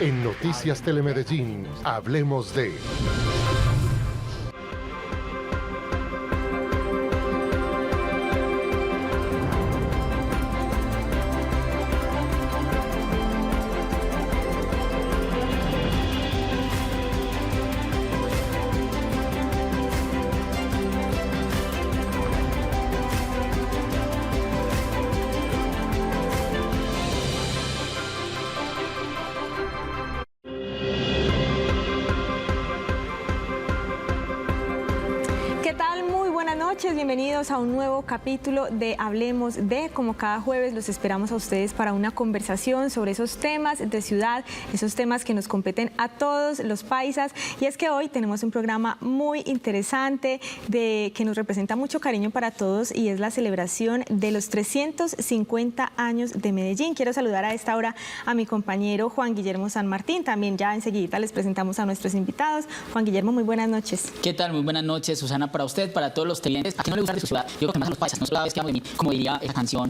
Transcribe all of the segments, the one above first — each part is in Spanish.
En Noticias Telemedellín, hablemos de... Bienvenidos a un nuevo capítulo de Hablemos de. Como cada jueves los esperamos a ustedes para una conversación sobre esos temas de ciudad, esos temas que nos competen a todos los paisas. Y es que hoy tenemos un programa muy interesante que nos representa mucho cariño para todos y es la celebración de los 350 años de Medellín. Quiero saludar a esta hora a mi compañero Juan Guillermo San Martín. También ya enseguida les presentamos a nuestros invitados. Juan Guillermo, muy buenas noches. ¿Qué tal? Muy buenas noches, Susana, para usted, para todos los televidentes. ¿A quién no le gusta de su ciudad? Yo creo que más a los paisas, no solo vez que amo de mí, como diría esa canción,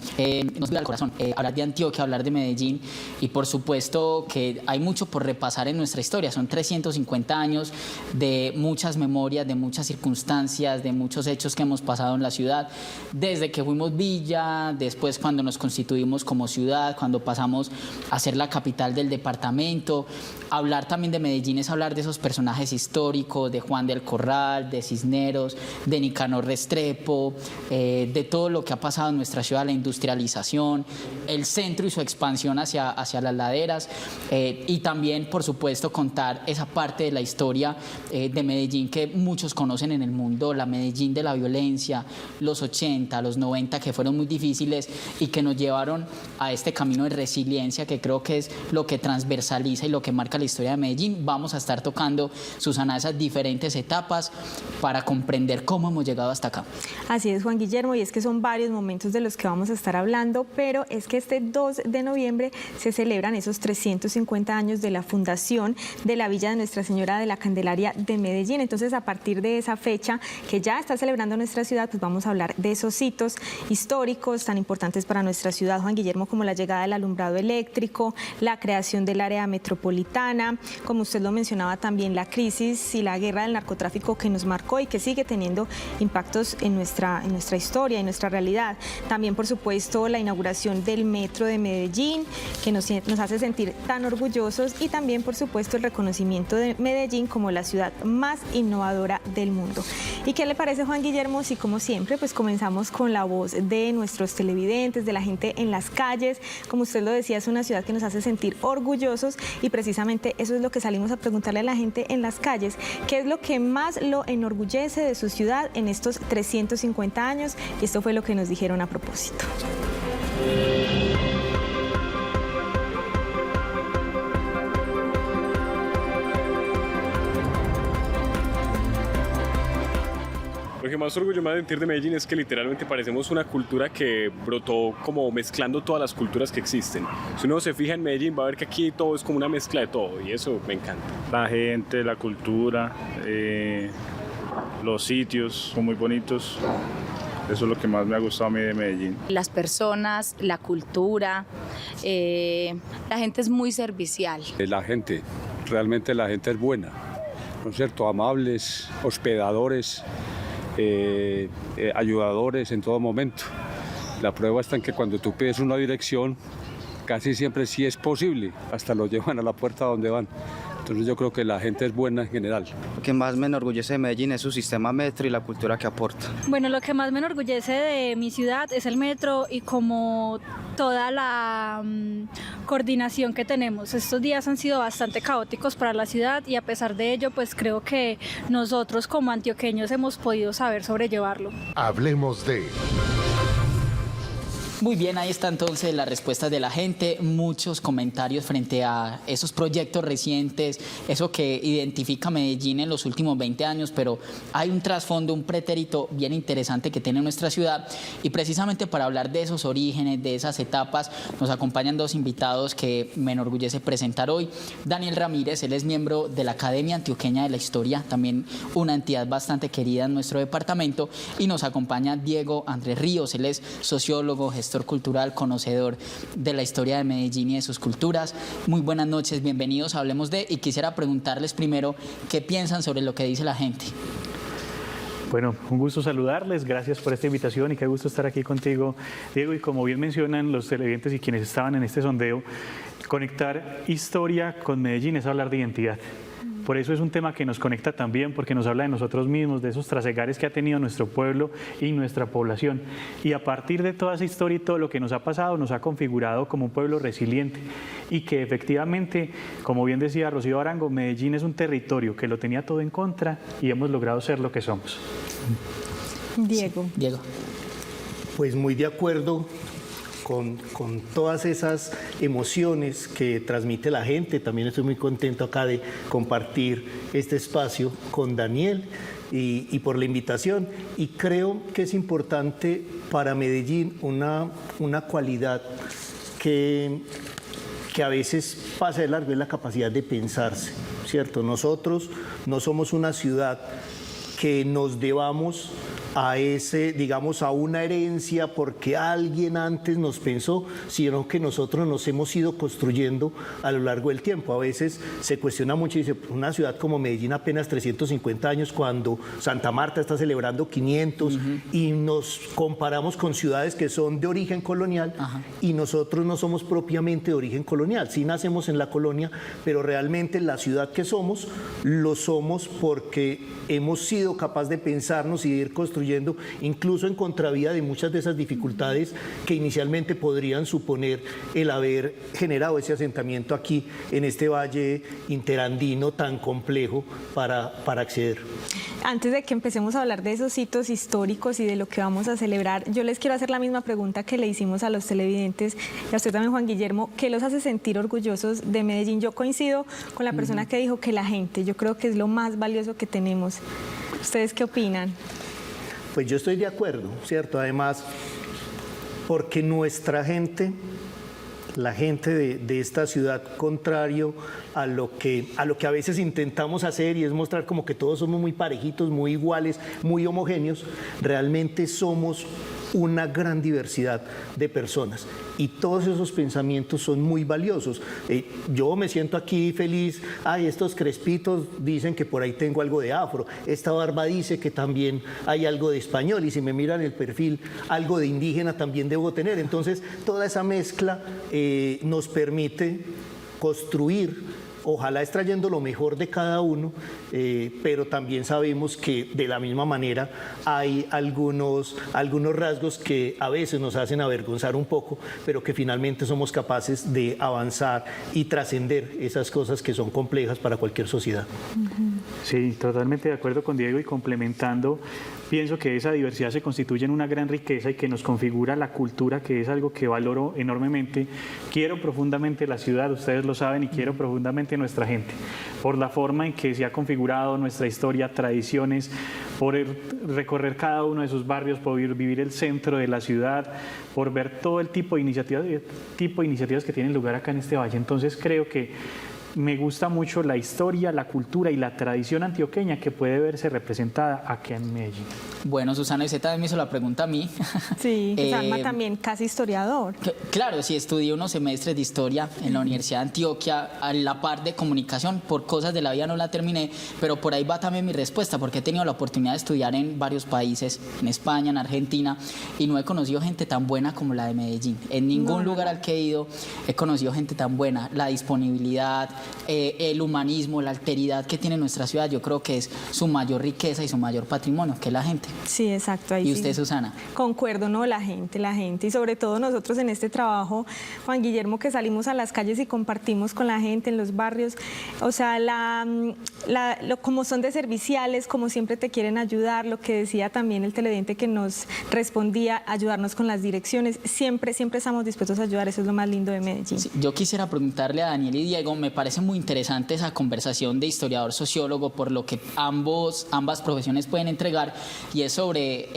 nos vive al corazón. Hablar de Antioquia, hablar de Medellín y por supuesto que hay mucho por repasar en nuestra historia. Son 350 años de muchas memorias, de muchas circunstancias, de muchos hechos que hemos pasado en la ciudad. Desde que fuimos villa, después cuando nos constituimos como ciudad, cuando pasamos a ser la capital del departamento. Hablar también de Medellín es hablar de esos personajes históricos, de Juan del Corral, de Cisneros, de Nicanor Restrepo, de todo lo que ha pasado en nuestra ciudad, la industrialización, el centro y su expansión hacia las laderas y también, por supuesto, contar esa parte de la historia de Medellín que muchos conocen en el mundo, la Medellín de la violencia, los 80, los 90 que fueron muy difíciles y que nos llevaron a este camino de resiliencia que creo que es lo que transversaliza y lo que marca la historia de Medellín. Vamos a estar tocando, Susana, esas diferentes etapas para comprender cómo hemos llegado hasta acá. Así es, Juan Guillermo, y es que son varios momentos de los que vamos a estar hablando, pero es que este 2 de noviembre se celebran esos 350 años de la fundación de la Villa de Nuestra Señora de la Candelaria de Medellín. Entonces, a partir de esa fecha que ya está celebrando nuestra ciudad, pues vamos a hablar de esos hitos históricos tan importantes para nuestra ciudad, Juan Guillermo, como la llegada del alumbrado eléctrico, la creación del área metropolitana, como usted lo mencionaba también, la crisis y la guerra del narcotráfico que nos marcó y que sigue teniendo impactos en nuestra historia, en nuestra realidad. También, por supuesto, la inauguración del metro de Medellín, que nos hace sentir tan orgullosos, y también, por supuesto, el reconocimiento de Medellín como la ciudad más innovadora del mundo. ¿Y qué le parece, Juan Guillermo, si como siempre pues comenzamos con la voz de nuestros televidentes, de la gente en las calles? Como usted lo decía, es una ciudad que nos hace sentir orgullosos y precisamente eso es lo que salimos a preguntarle a la gente en las calles. ¿Qué es lo que más lo enorgullece de su ciudad en estos 350 años? Y esto fue lo que nos dijeron a propósito. Lo que más orgullo me va a sentir de Medellín es que literalmente parecemos una cultura que brotó como mezclando todas las culturas que existen. Si uno se fija en Medellín va a ver que aquí todo es como una mezcla de todo y eso me encanta. La gente, la cultura, los sitios son muy bonitos. Eso es lo que más me ha gustado a mí de Medellín. Las personas, la cultura, la gente es muy servicial. La gente, realmente la gente es buena, ¿no es cierto? Amables, hospedadores, ayudadores en todo momento. La prueba está en que cuando tú pides una dirección, casi siempre sí es posible, hasta lo llevan a la puerta donde van. Entonces yo creo que la gente es buena en general. Lo que más me enorgullece de Medellín es su sistema metro y la cultura que aporta. Bueno, lo que más me enorgullece de mi ciudad es el metro y como toda la coordinación que tenemos. Estos días han sido bastante caóticos para la ciudad y a pesar de ello, pues creo que nosotros como antioqueños hemos podido saber sobrellevarlo. Hablemos de... Muy bien, ahí está entonces la respuesta de la gente, muchos comentarios frente a esos proyectos recientes, eso que identifica Medellín en los últimos 20 años, pero hay un trasfondo, un pretérito bien interesante que tiene nuestra ciudad y precisamente para hablar de esos orígenes, de esas etapas, nos acompañan dos invitados que me enorgullece presentar hoy. Daniel Ramírez, él es miembro de la Academia Antioqueña de la Historia, también una entidad bastante querida en nuestro departamento, y nos acompaña Diego Andrés Ríos, él es sociólogo, gestor gestor cultural, conocedor de la historia de Medellín y de sus culturas. Muy buenas noches, bienvenidos a Hablemos de, y quisiera preguntarles primero qué piensan sobre lo que dice la gente. Bueno, un gusto saludarles, gracias por esta invitación y qué gusto estar aquí contigo, Diego. Y como bien mencionan los televidentes y quienes estaban en este sondeo, conectar historia con Medellín es hablar de identidad. Por eso es un tema que nos conecta también, porque nos habla de nosotros mismos, de esos trasegares que ha tenido nuestro pueblo y nuestra población. Y a partir de toda esa historia y todo lo que nos ha pasado, nos ha configurado como un pueblo resiliente. Y que efectivamente, como bien decía Rocío Arango, Medellín es un territorio que lo tenía todo en contra y hemos logrado ser lo que somos. Diego. Sí, Diego. Pues muy de acuerdo con todas esas emociones que transmite la gente. También estoy muy contento acá de compartir este espacio con Daniel y por la invitación. Y creo que es importante para Medellín una cualidad que a veces pasa de largo, es la capacidad de pensarse, ¿cierto? Nosotros no somos una ciudad que nos debamos a digamos, a una herencia porque alguien antes nos pensó, sino que nosotros nos hemos ido construyendo a lo largo del tiempo. A veces se cuestiona mucho y dice, una ciudad como Medellín apenas 350 años, cuando Santa Marta está celebrando 500, y nos comparamos con ciudades que son de origen colonial, y nosotros no somos propiamente de origen colonial. Sí nacemos en la colonia, pero realmente la ciudad que somos, lo somos porque hemos sido capaces de pensarnos y de ir construyendo, incluso en contravía de muchas de esas dificultades que inicialmente podrían suponer el haber generado ese asentamiento aquí en este valle interandino tan complejo para acceder. Antes de que empecemos a hablar de esos hitos históricos y de lo que vamos a celebrar, yo les quiero hacer la misma pregunta que le hicimos a los televidentes y a usted también, Juan Guillermo. ¿Qué los hace sentir orgullosos de Medellín? Yo coincido con la persona que dijo que la gente, yo creo que es lo más valioso que tenemos. ¿Ustedes qué opinan? Pues yo estoy de acuerdo, ¿cierto? Además, porque nuestra gente, la gente de esta ciudad, contrario a lo que a veces intentamos hacer, y es mostrar como que todos somos muy parejitos, muy iguales, muy homogéneos, realmente somos una gran diversidad de personas y todos esos pensamientos son muy valiosos. Yo me siento aquí feliz, estos crespitos dicen que por ahí tengo algo de afro, esta barba dice que también hay algo de español, y si me miran el perfil, algo de indígena también debo tener. Entonces toda esa mezcla nos permite construir, ojalá extrayendo lo mejor de cada uno, pero también sabemos que de la misma manera hay algunos rasgos que a veces nos hacen avergonzar un poco, pero que finalmente somos capaces de avanzar y trascender esas cosas que son complejas para cualquier sociedad. Sí, totalmente de acuerdo con Diego, y complementando, pienso que esa diversidad se constituye en una gran riqueza y que nos configura la cultura, que es algo que valoro enormemente. Quiero profundamente la ciudad, ustedes lo saben, y quiero profundamente nuestra gente, por la forma en que se ha configurado nuestra historia, tradiciones, por recorrer cada uno de sus barrios, por vivir el centro de la ciudad, por ver todo el tipo de iniciativas que tienen lugar acá en este valle. Entonces creo que me gusta mucho la historia, la cultura y la tradición antioqueña que puede verse representada aquí en Medellín. Bueno, Susana, usted también me hizo la pregunta a mí. Sí, Salma también casi historiador. Claro, sí, estudié unos semestres de historia en la Universidad de Antioquia, a la par de comunicación. Por cosas de la vida no la terminé, pero por ahí va también mi respuesta, porque he tenido la oportunidad de estudiar en varios países, en España, en Argentina, y no he conocido gente tan buena como la de Medellín. En ningún lugar al que he ido he conocido gente tan buena. La disponibilidad, el humanismo, la alteridad que tiene nuestra ciudad, yo creo que es su mayor riqueza y su mayor patrimonio, que es la gente. Sí, exacto. Ahí ¿Y usted, sí, Susana? Concuerdo, no, la gente, y sobre todo nosotros en este trabajo, Juan Guillermo, que salimos a las calles y compartimos con la gente en los barrios, o sea, como son de serviciales, como siempre te quieren ayudar, lo que decía también el televidente que nos respondía, ayudarnos con las direcciones, siempre estamos dispuestos a ayudar, eso es lo más lindo de Medellín. Sí, yo quisiera preguntarle a Daniel y Diego, me parece parece muy interesante esa conversación de historiador-sociólogo por lo que ambas profesiones pueden entregar, y es sobre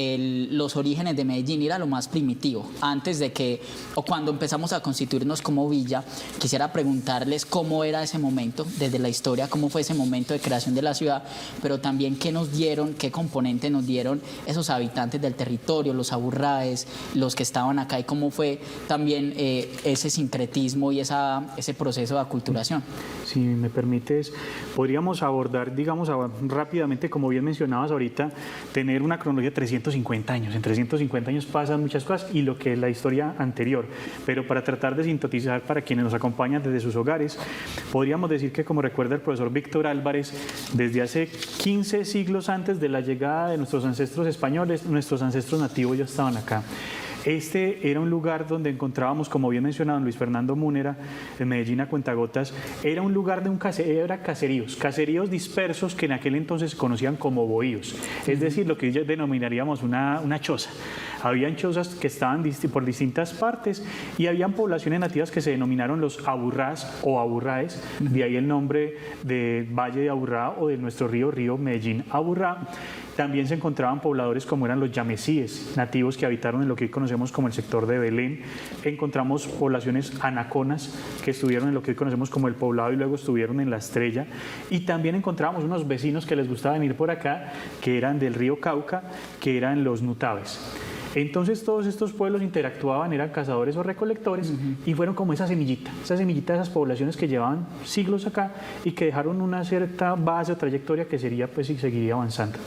los orígenes de Medellín, ir a lo más primitivo, antes de que, o cuando empezamos a constituirnos como villa. Quisiera preguntarles cómo era ese momento, desde la historia, cómo fue ese momento de creación de la ciudad, pero también qué nos dieron, qué componente nos dieron esos habitantes del territorio, los aburraes, los que estaban acá, y cómo fue también ese sincretismo y ese proceso de aculturación. Si me permites, podríamos abordar, digamos, rápidamente, como bien mencionabas ahorita, tener una cronología de 350 años. En 350 años pasan muchas cosas y lo que es la historia anterior. Pero para tratar de sintetizar para quienes nos acompañan desde sus hogares, podríamos decir que, como recuerda el profesor Víctor Álvarez, desde hace 15 siglos antes de la llegada de nuestros ancestros españoles, nuestros ancestros nativos ya estaban acá. Este era un lugar donde encontrábamos, como bien mencionado Luis Fernando Múnera, en Medellín a cuentagotas, era un lugar de caseríos dispersos que en aquel entonces se conocían como bohíos, es decir, lo que hoy denominaríamos una choza. Habían chozas que estaban por distintas partes y habían poblaciones nativas que se denominaron los aburrás o aburraes, de ahí el nombre de Valle de Aburrá o de nuestro río Medellín-Aburrá. También se encontraban pobladores como eran los yamesíes, nativos que habitaron en lo que hoy conocemos como el sector de Belén. Encontramos poblaciones anaconas que estuvieron en lo que hoy conocemos como el Poblado y luego estuvieron en La Estrella. Y también encontramos unos vecinos que les gustaba venir por acá, que eran del río Cauca, que eran los nutaves. Entonces todos estos pueblos interactuaban, eran cazadores o recolectores, y fueron como esa semillita de esas poblaciones que llevaban siglos acá y que dejaron una cierta base o trayectoria que sería, pues, y seguiría avanzando.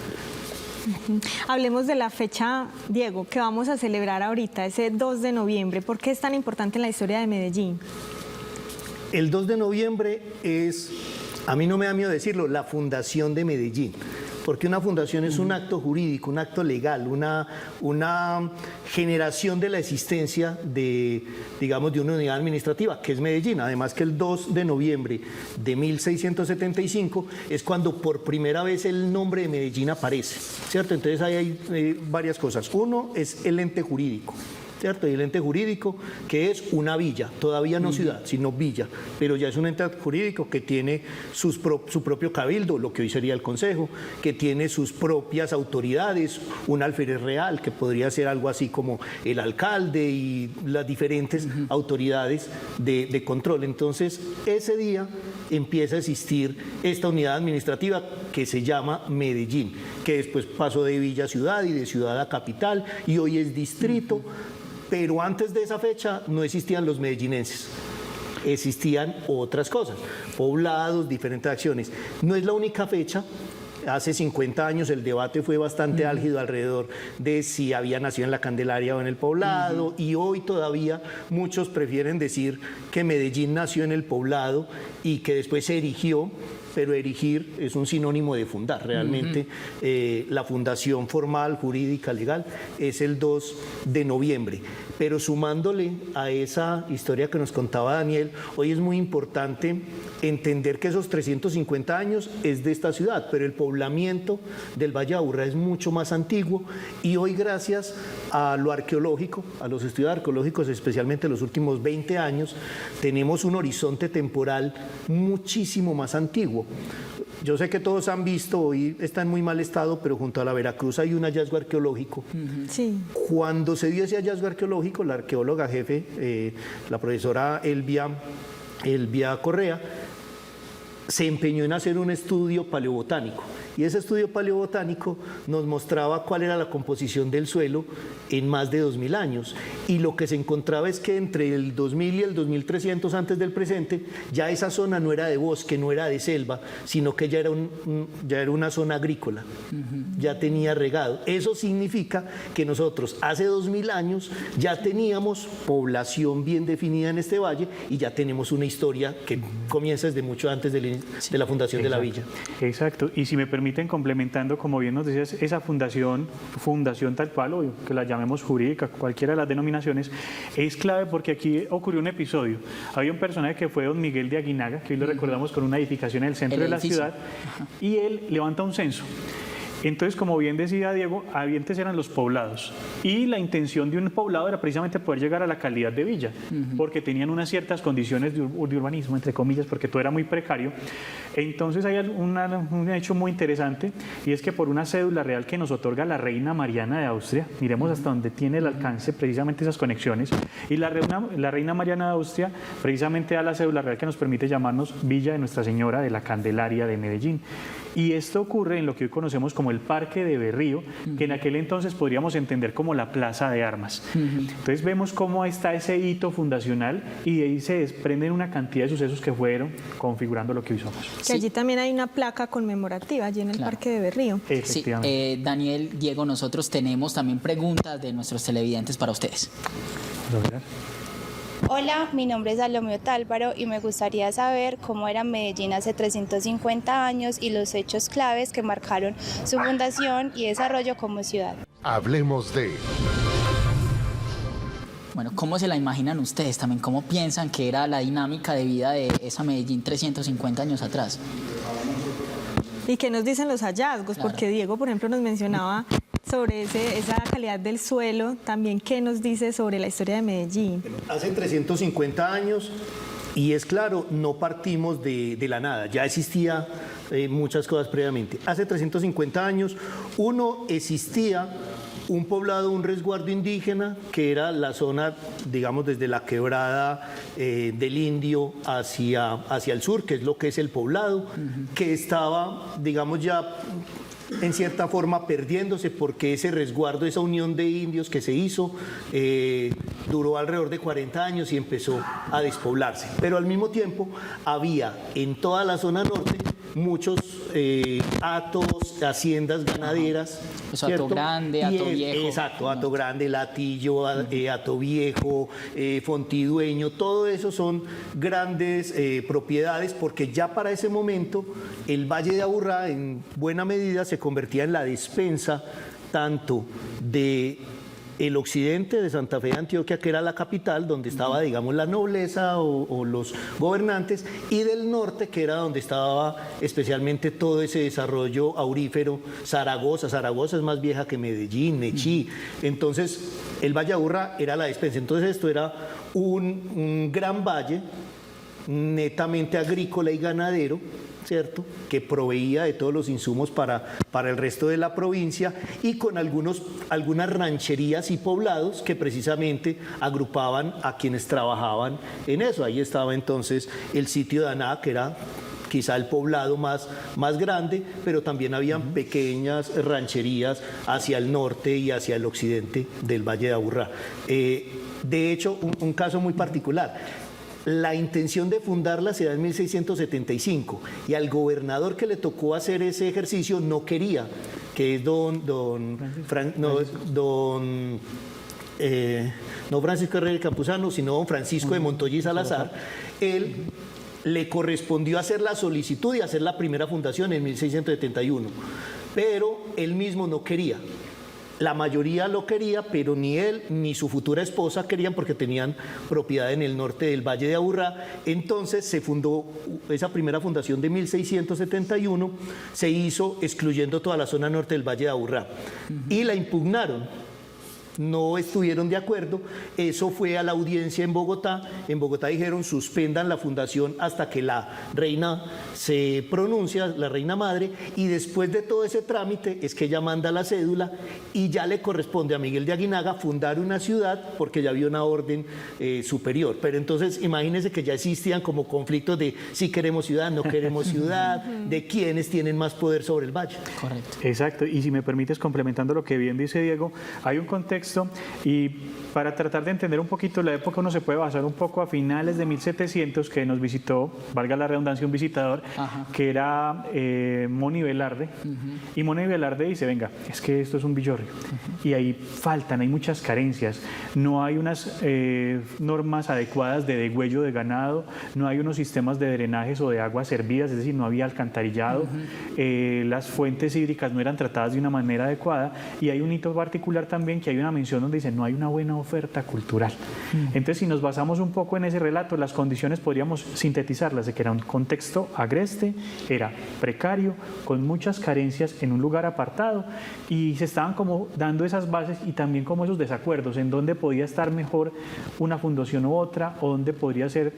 Hablemos de la fecha, Diego, que vamos a celebrar ahorita, ese 2 de noviembre. ¿Por qué es tan importante en la historia de Medellín? El 2 de noviembre es, a mí no me da miedo decirlo, la fundación de Medellín. Porque una fundación es un acto jurídico, un acto legal, una generación de la existencia de, digamos, de una unidad administrativa, que es Medellín. Además que el 2 de noviembre de 1675 es cuando por primera vez el nombre de Medellín aparece, ¿cierto? Entonces ahí hay varias cosas. Uno es el ente jurídico, ¿cierto? Y el ente jurídico, que es una villa, todavía no ciudad, sino villa, pero ya es un ente jurídico que tiene su propio cabildo, lo que hoy sería el consejo, que tiene sus propias autoridades, un alférez real, que podría ser algo así como el alcalde y las diferentes autoridades de control. Entonces, ese día empieza a existir esta unidad administrativa que se llama Medellín, que después pasó de villa a ciudad y de ciudad a capital, y hoy es distrito. Pero antes de esa fecha no existían los medellinenses, existían otras cosas, poblados, diferentes acciones. No es la única fecha. Hace 50 años el debate fue bastante álgido alrededor de si había nacido en la Candelaria o en el Poblado, y hoy todavía muchos prefieren decir que Medellín nació en el Poblado y que después se erigió, pero erigir es un sinónimo de fundar. Realmente la fundación formal, jurídica, legal, es el 2 de noviembre. Pero sumándole a esa historia que nos contaba Daniel, hoy es muy importante entender que esos 350 años es de esta ciudad, pero el poblamiento del Valle de Aburrá es mucho más antiguo, y hoy, gracias a lo arqueológico, a los estudios arqueológicos, especialmente los últimos 20 años, tenemos un horizonte temporal muchísimo más antiguo. Yo sé que todos han visto, hoy está en muy mal estado, pero junto a la Veracruz hay un hallazgo arqueológico. Sí. Cuando se dio ese hallazgo arqueológico, la arqueóloga jefe, la profesora Elvia Correa, se empeñó en hacer un estudio paleobotánico. Y ese estudio paleobotánico nos mostraba cuál era la composición del suelo en más de 2000 años. Y lo que se encontraba es que entre el 2000 y el 2300 antes del presente, ya esa zona no era de bosque, no era de selva, sino que ya era una zona agrícola, ya tenía regado. Eso significa que nosotros hace 2000 años ya teníamos población bien definida en este valle, y ya tenemos una historia que comienza desde mucho antes de la fundación de la villa. Exacto. Y si me permiten, complementando, como bien nos decías, esa fundación tal cual, o que la llamemos jurídica, cualquiera de las denominaciones, es clave porque aquí ocurrió un episodio. Había un personaje que fue don Miguel de Aguinaga, que hoy lo recordamos con una edificación en el centro de la ciudad, y él levanta un censo. Entonces, como bien decía Diego, antes eran los poblados y la intención de un poblado era precisamente poder llegar a la calidad de villa, porque tenían unas ciertas condiciones de urbanismo, entre comillas, porque todo era muy precario. Entonces hay un hecho muy interesante, y es que por una cédula real que nos otorga la reina Mariana de Austria, miremos hasta dónde tiene el alcance precisamente esas conexiones, y la reina Mariana de Austria precisamente da la cédula real que nos permite llamarnos Villa de Nuestra Señora de la Candelaria de Medellín. Y esto ocurre en lo que hoy conocemos como el Parque de Berrío, que en aquel entonces podríamos entender como la Plaza de Armas. Entonces vemos cómo está ese hito fundacional, y de ahí se desprenden una cantidad de sucesos que fueron configurando lo que hoy somos. Que allí también hay una placa conmemorativa, allí en el Parque de Berrío. Efectivamente. Sí, Daniel, Diego, nosotros tenemos también preguntas de nuestros televidentes para ustedes. Hola, mi nombre es Salomé Tálvaro y me gustaría saber cómo era Medellín hace 350 años y los hechos claves que marcaron su fundación y desarrollo como ciudad. Hablemos de... Bueno, ¿cómo se la imaginan ustedes también? ¿Cómo piensan que era la dinámica de vida de esa Medellín 350 años atrás? ¿Y qué nos dicen los hallazgos? Claro. Porque Diego, por ejemplo, nos mencionaba sobre esa calidad del suelo. También, ¿qué nos dice sobre la historia de Medellín? Hace 350 años, y es claro, no partimos de la nada, ya existía muchas cosas previamente. Hace 350 años, existía un poblado, un resguardo indígena, que era la zona, digamos, desde la quebrada del Indio hacia el sur, que es lo que es el poblado, que estaba, digamos, ya en cierta forma perdiéndose, porque ese resguardo, esa unión de indios que se hizo, duró alrededor de 40 años y empezó a despoblarse. Pero al mismo tiempo había en toda la zona norte muchos hatos, haciendas ganaderas. Pues Hato Grande, Hato Viejo. Exacto, Hato Grande, Latillo, Hato Viejo, Fontidueño, todo eso son grandes propiedades, porque ya para ese momento el Valle de Aburrá en buena medida se convertía en la despensa tanto de el occidente de Santa Fe de Antioquia, que era la capital, donde estaba, digamos, la nobleza o los gobernantes, y del norte, que era donde estaba especialmente todo ese desarrollo aurífero. Zaragoza es más vieja que Medellín, Nechí. Entonces, el Valle de Aburrá era la despensa. Entonces, esto era un gran valle, netamente agrícola y ganadero, ¿cierto?, que proveía de todos los insumos para el resto de la provincia, y con algunas rancherías y poblados que precisamente agrupaban a quienes trabajaban en eso. Ahí estaba entonces el sitio de Aná, que era quizá el poblado más grande, pero también habían pequeñas rancherías hacia el norte y hacia el occidente del Valle de Aburrá. De hecho, un caso muy particular. La intención de fundarla se da en 1675, y al gobernador que le tocó hacer ese ejercicio no quería, que es no Francisco Herrera Campuzano, sino don Francisco de Montoya y Salazar. Él le correspondió hacer la solicitud y hacer la primera fundación en 1671, pero él mismo no quería. La mayoría lo quería, pero ni él ni su futura esposa querían, porque tenían propiedad en el norte del Valle de Aburrá. Entonces se fundó esa primera fundación de 1671, se hizo excluyendo toda la zona norte del Valle de Aburrá, y la impugnaron. No estuvieron de acuerdo, eso fue a la audiencia en Bogotá. En Bogotá dijeron: suspendan la fundación hasta que la reina se pronuncia, la reina madre, y después de todo ese trámite es que ella manda la cédula, y ya le corresponde a Miguel de Aguinaga fundar una ciudad, porque ya había una orden superior. Pero entonces imagínense que ya existían como conflictos de si queremos ciudad, no queremos ciudad, de quiénes tienen más poder sobre el valle. Correcto. Exacto, y si me permites, complementando lo que bien dice Diego, hay un contexto, y para tratar de entender un poquito la época, uno se puede basar un poco a finales de 1700, que nos visitó, valga la redundancia, un visitador, que era Moni Velarde, y Moni Velarde dice: venga, es que esto es un villorrio, y ahí hay muchas carencias, no hay unas normas adecuadas de degüello de ganado, no hay unos sistemas de drenajes o de aguas servidas, es decir, no había alcantarillado, las fuentes hídricas no eran tratadas de una manera adecuada, y hay un hito particular también, que hay una mención donde dice no hay una buena oferta cultural. Entonces, si nos basamos un poco en ese relato, las condiciones podríamos sintetizarlas de que era un contexto agreste, era precario, con muchas carencias en un lugar apartado, y se estaban como dando esas bases y también como esos desacuerdos en dónde podía estar mejor una fundación u otra, o dónde podría ser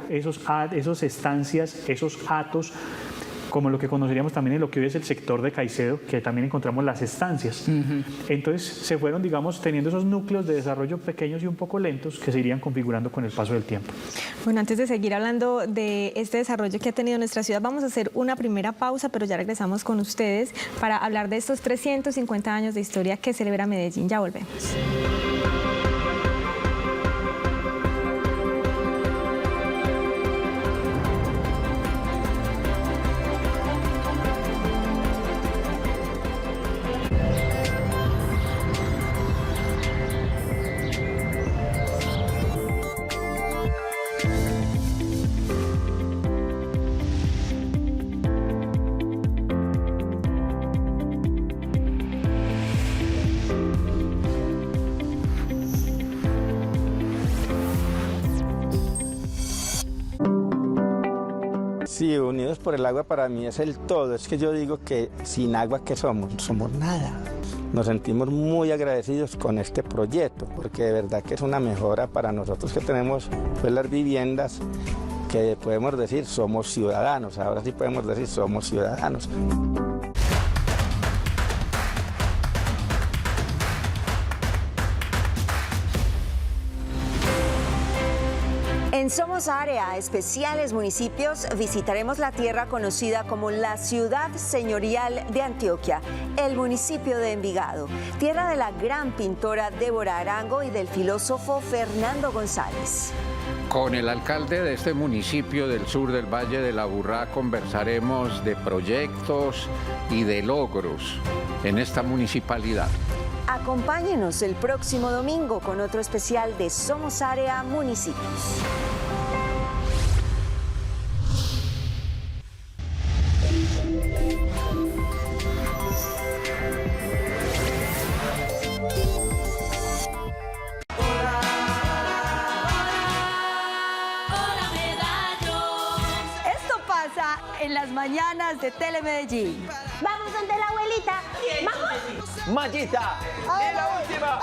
esos estancias, esos atos, como lo que conoceríamos también en lo que hoy es el sector de Caicedo, que también encontramos las estancias. Entonces se fueron, digamos, teniendo esos núcleos de desarrollo pequeños y un poco lentos que se irían configurando con el paso del tiempo. Bueno, antes de seguir hablando de este desarrollo que ha tenido nuestra ciudad, vamos a hacer una primera pausa, pero ya regresamos con ustedes para hablar de estos 350 años de historia que celebra Medellín. Ya volvemos. Sí, Unidos por el Agua para mí es el todo. Es que yo digo que sin agua, ¿qué somos? No somos nada. Nos sentimos muy agradecidos con este proyecto, porque de verdad que es una mejora para nosotros que tenemos pues, las viviendas, que podemos decir somos ciudadanos. Ahora sí podemos decir somos ciudadanos. En Somos Área Especiales Municipios visitaremos la tierra conocida como la ciudad señorial de Antioquia, el municipio de Envigado, tierra de la gran pintora Débora Arango y del filósofo Fernando González. Con el alcalde de este municipio del sur del Valle de la Aburrá conversaremos de proyectos y de logros en esta municipalidad. Acompáñenos el próximo domingo con otro especial de Somos Área Municipios. Esto pasa en las mañanas de Telemedellín. Vamos donde la abuelita. Vamos. Mallita, ¡es la última!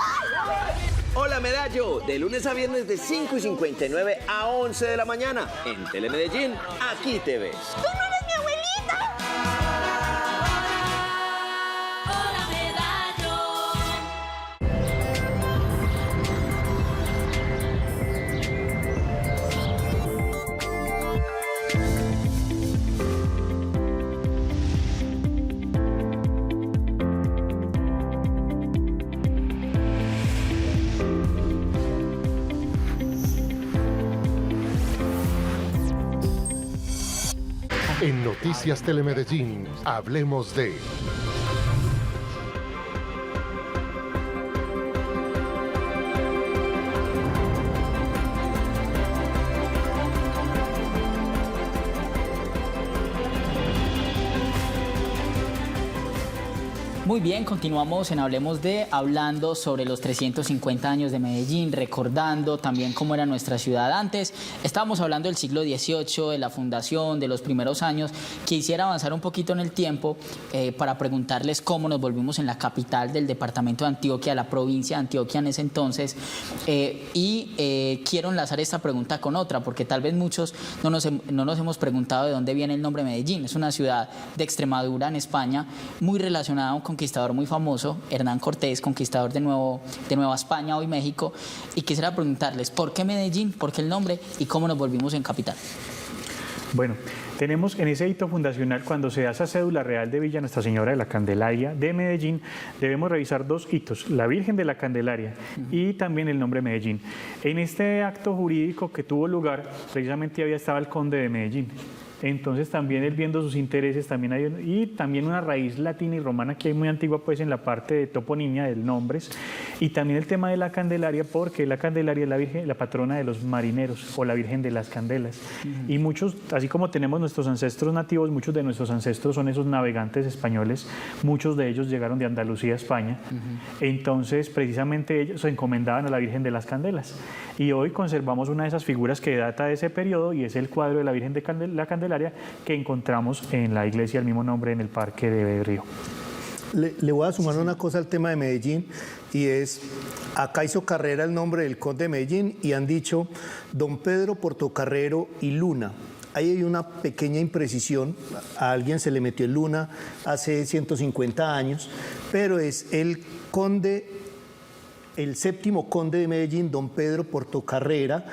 Hola Medallo, de lunes a viernes de 5:59 a 11 de la mañana en Telemedellín, aquí te ves. ¡Tú no eres mi abuelita! Hola En Noticias Telemedellín, hablemos de... Muy bien, continuamos en Hablemos de, hablando sobre los 350 años de Medellín, recordando también cómo era nuestra ciudad antes. Estábamos hablando del siglo XVIII, de la fundación, de los primeros años. Quisiera avanzar un poquito en el tiempo para preguntarles cómo nos volvimos en la capital del departamento de Antioquia, la provincia de Antioquia en ese entonces. Quiero enlazar esta pregunta con otra, porque tal vez muchos no nos hemos preguntado de dónde viene el nombre Medellín. Es una ciudad de Extremadura, en España, muy relacionada a un conquistador muy famoso, Hernán Cortés, conquistador de Nueva España, hoy México, y quisiera preguntarles ¿por qué Medellín? ¿Por qué el nombre? ¿Y cómo nos volvimos en capital? Bueno, tenemos en ese hito fundacional, cuando se da esa cédula real de Villa Nuestra Señora de la Candelaria de Medellín, debemos revisar dos hitos, la Virgen de la Candelaria y también el nombre Medellín. En este acto jurídico que tuvo lugar, precisamente había estado el conde de Medellín, Entonces también él viendo sus intereses, también hay, y también una raíz latina y romana que hay muy antigua pues en la parte de toponimia, del nombres, y también el tema de la Candelaria, porque la Candelaria es la Virgen, la patrona de los marineros o la Virgen de las Candelas. Y muchos, así como tenemos nuestros ancestros nativos, muchos de nuestros ancestros son esos navegantes españoles, muchos de ellos llegaron de Andalucía a España. Entonces precisamente ellos se encomendaban a la Virgen de las Candelas. Y hoy conservamos una de esas figuras que data de ese periodo y es el cuadro de la Virgen de la Candelaria que encontramos en la iglesia del mismo nombre en el Parque de Berrío. Le voy a sumar una cosa al tema de Medellín y es, acá hizo carrera el nombre del conde de Medellín y han dicho don Pedro Portocarrero y Luna. Ahí hay una pequeña imprecisión, a alguien se le metió el Luna hace 150 años, pero es el conde, el séptimo conde de Medellín, don Pedro Portocarrero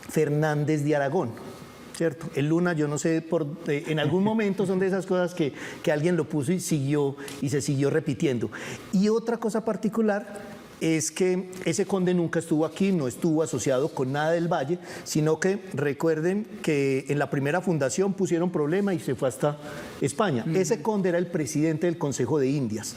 Fernández de Aragón. ¿Cierto? El Luna, yo no sé, en algún momento son de esas cosas que alguien lo puso y se siguió repitiendo. Y otra cosa particular es que ese conde nunca estuvo aquí, no estuvo asociado con nada del Valle, sino que recuerden que en la primera fundación pusieron problema y se fue hasta España. Ese conde era el presidente del Consejo de Indias.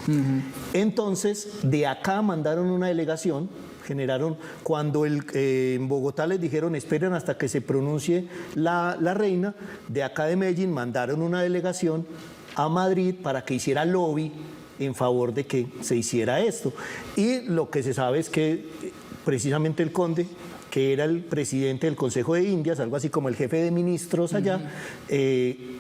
Entonces, de acá mandaron una delegación, generaron, cuando en Bogotá les dijeron esperen hasta que se pronuncie la reina, de acá de Medellín mandaron una delegación a Madrid para que hiciera lobby en favor de que se hiciera esto. Y lo que se sabe es que precisamente el conde, que era el presidente del Consejo de Indias, algo así como el jefe de ministros allá,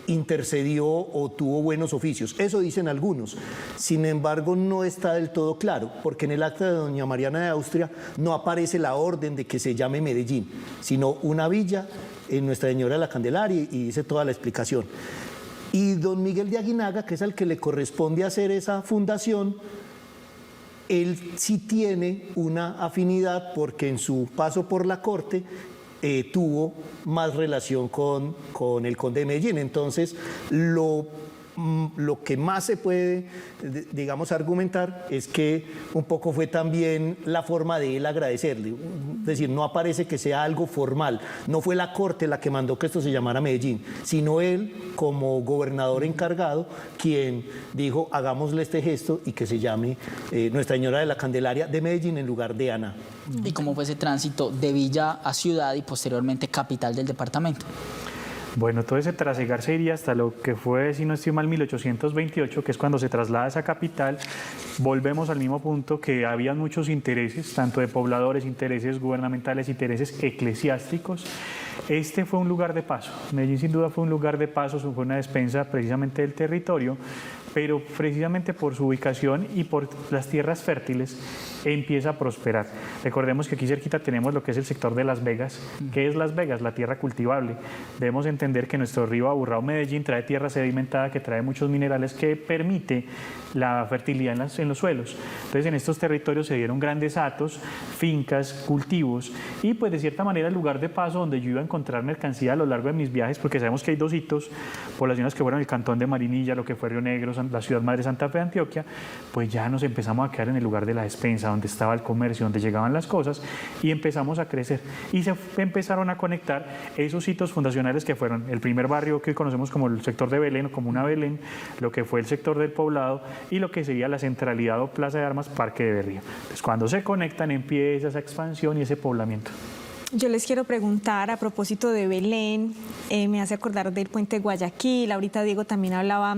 intercedió o tuvo buenos oficios. Eso dicen algunos. Sin embargo, no está del todo claro, porque en el acta de doña Mariana de Austria no aparece la orden de que se llame Medellín, sino una villa en Nuestra Señora de la Candelaria, y dice toda la explicación. Y don Miguel de Aguinaga, que es al que le corresponde hacer esa fundación, él sí tiene una afinidad porque en su paso por la corte tuvo más relación con el conde de Medellín. Entonces, lo que más se puede, digamos, argumentar es que un poco fue también la forma de él agradecerle. Es decir, no aparece que sea algo formal. No fue la corte la que mandó que esto se llamara Medellín, sino él, como gobernador encargado, quien dijo, hagámosle este gesto y que se llame Nuestra Señora de la Candelaria de Medellín en lugar de Ana. ¿Y cómo fue ese tránsito de villa a ciudad y posteriormente capital del departamento? Bueno, todo ese trasegar se iría hasta lo que fue, si no estoy mal, 1828, que es cuando se traslada a esa capital. Volvemos al mismo punto, que había muchos intereses, tanto de pobladores, intereses gubernamentales, intereses eclesiásticos. Este fue un lugar de paso. Medellín sin duda fue un lugar de paso, fue una despensa precisamente del territorio, pero precisamente por su ubicación y por las tierras fértiles empieza a prosperar. Recordemos que aquí cerquita tenemos lo que es el sector de Las Vegas. ¿Qué es Las Vegas? La tierra cultivable. Debemos entender que nuestro río Aburrao-Medellín trae tierra sedimentada que trae muchos minerales que permite la fertilidad en los suelos. Entonces en estos territorios se dieron grandes hatos, fincas, cultivos y pues de cierta manera el lugar de paso donde yo iba a encontrar mercancía a lo largo de mis viajes, porque sabemos que hay dos hitos, poblaciones que fueron el cantón de Marinilla, lo que fue Río Negro, la ciudad madre Santa Fe de Antioquia, pues ya nos empezamos a quedar en el lugar de la despensa, donde estaba el comercio, donde llegaban las cosas y empezamos a crecer y se empezaron a conectar esos hitos fundacionales que fueron el primer barrio que hoy conocemos como el sector de Belén o como una Belén, lo que fue el sector del Poblado y lo que sería la centralidad o Plaza de Armas, Parque de Berrío. Entonces cuando se conectan empieza esa expansión y ese poblamiento. Yo les quiero preguntar a propósito de Belén, me hace acordar del puente Guayaquil, ahorita Diego también hablaba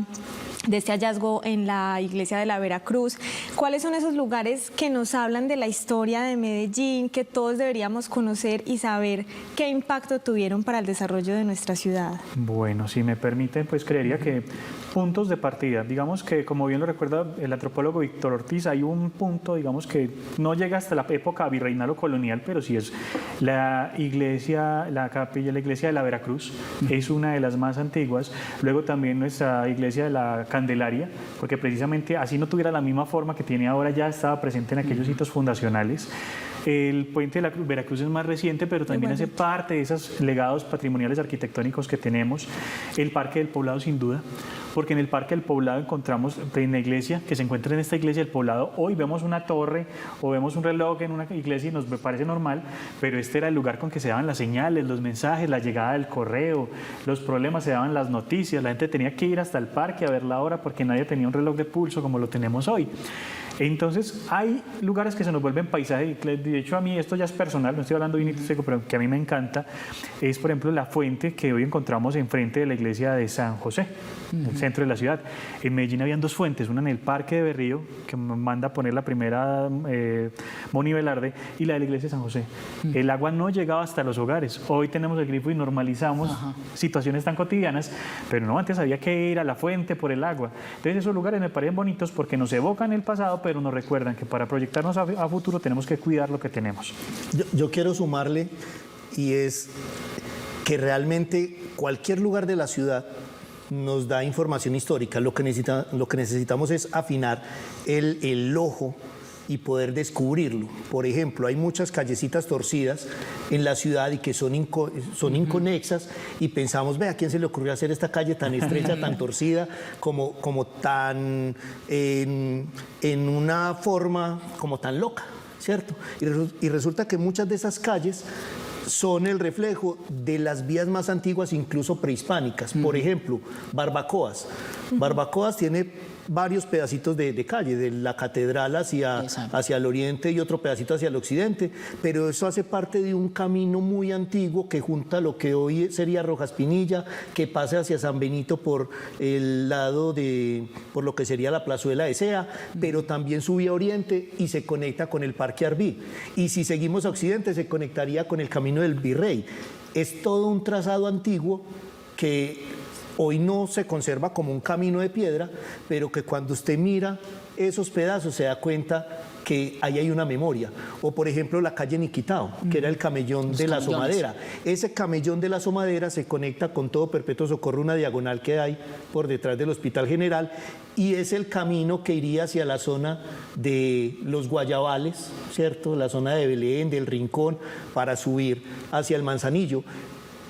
de este hallazgo en la iglesia de la Veracruz. ¿Cuáles son esos lugares que nos hablan de la historia de Medellín, que todos deberíamos conocer y saber qué impacto tuvieron para el desarrollo de nuestra ciudad? Bueno, si me permiten, pues creería que puntos de partida, digamos que como bien lo recuerda el antropólogo Víctor Ortiz, hay un punto, digamos que no llega hasta la época virreinal o colonial, pero sí es la iglesia, la capilla, la iglesia de la Veracruz, es una de las más antiguas. Luego también nuestra iglesia de la Candelaria, porque precisamente así no tuviera la misma forma que tiene ahora, ya estaba presente en aquellos hitos fundacionales. El puente de la Veracruz es más reciente, pero también hace parte de esos legados patrimoniales arquitectónicos que tenemos. El Parque del Poblado, sin duda, porque en el Parque del Poblado encontramos en la iglesia, que se encuentra en esta iglesia del Poblado, hoy vemos una torre o vemos un reloj en una iglesia y nos parece normal, pero este era el lugar con que se daban las señales, los mensajes, la llegada del correo, los problemas, se daban las noticias, la gente tenía que ir hasta el parque a ver la hora porque nadie tenía un reloj de pulso como lo tenemos hoy. Entonces hay lugares que se nos vuelven paisaje, de hecho a mí esto ya es personal, no estoy hablando de vinito seco, pero que a mí me encanta, es por ejemplo la fuente que hoy encontramos enfrente de la iglesia de San José, en el centro de la ciudad. En Medellín habían dos fuentes, una en el Parque de Berrío, que manda a poner la primera Moni Velarde, y la de la iglesia de San José. El agua no llegaba hasta los hogares, hoy tenemos el grifo y normalizamos situaciones tan cotidianas, pero no, antes había que ir a la fuente por el agua. Entonces esos lugares me parecen bonitos porque nos evocan el pasado, pero nos recuerdan que para proyectarnos a futuro tenemos que cuidar lo que tenemos. Yo quiero sumarle, y es que realmente cualquier lugar de la ciudad nos da información histórica. Lo que necesitamos es afinar el ojo y poder descubrirlo. Por ejemplo, hay muchas callecitas torcidas en la ciudad y que son inconexas, y pensamos, ve, ¿a quién se le ocurrió hacer esta calle tan estrecha, tan torcida, como tan en una forma como tan loca, ¿cierto? Y resulta que muchas de esas calles son el reflejo de las vías más antiguas, incluso prehispánicas. Por ejemplo, Barbacoas. Barbacoas tiene varios pedacitos de calle, de la catedral hacia el oriente y otro pedacito hacia el occidente, pero eso hace parte de un camino muy antiguo que junta lo que hoy sería Rojas Pinilla, que pasa hacia San Benito por el lado por lo que sería la plazuela de Sea, pero también sube a oriente y se conecta con el Parque Arví. Y si seguimos a occidente se conectaría con el Camino del Virrey. Es todo un trazado antiguo que hoy no se conserva como un camino de piedra, pero que cuando usted mira esos pedazos se da cuenta que ahí hay una memoria. O por ejemplo la calle Niquitao, que era el camellón de la Asomadera. Ese camellón de la Asomadera se conecta con todo Perpetuo Socorro, una diagonal que hay por detrás del Hospital General, y es el camino que iría hacia la zona de los Guayabales, ¿cierto? La zona de Belén, del Rincón, para subir hacia el Manzanillo.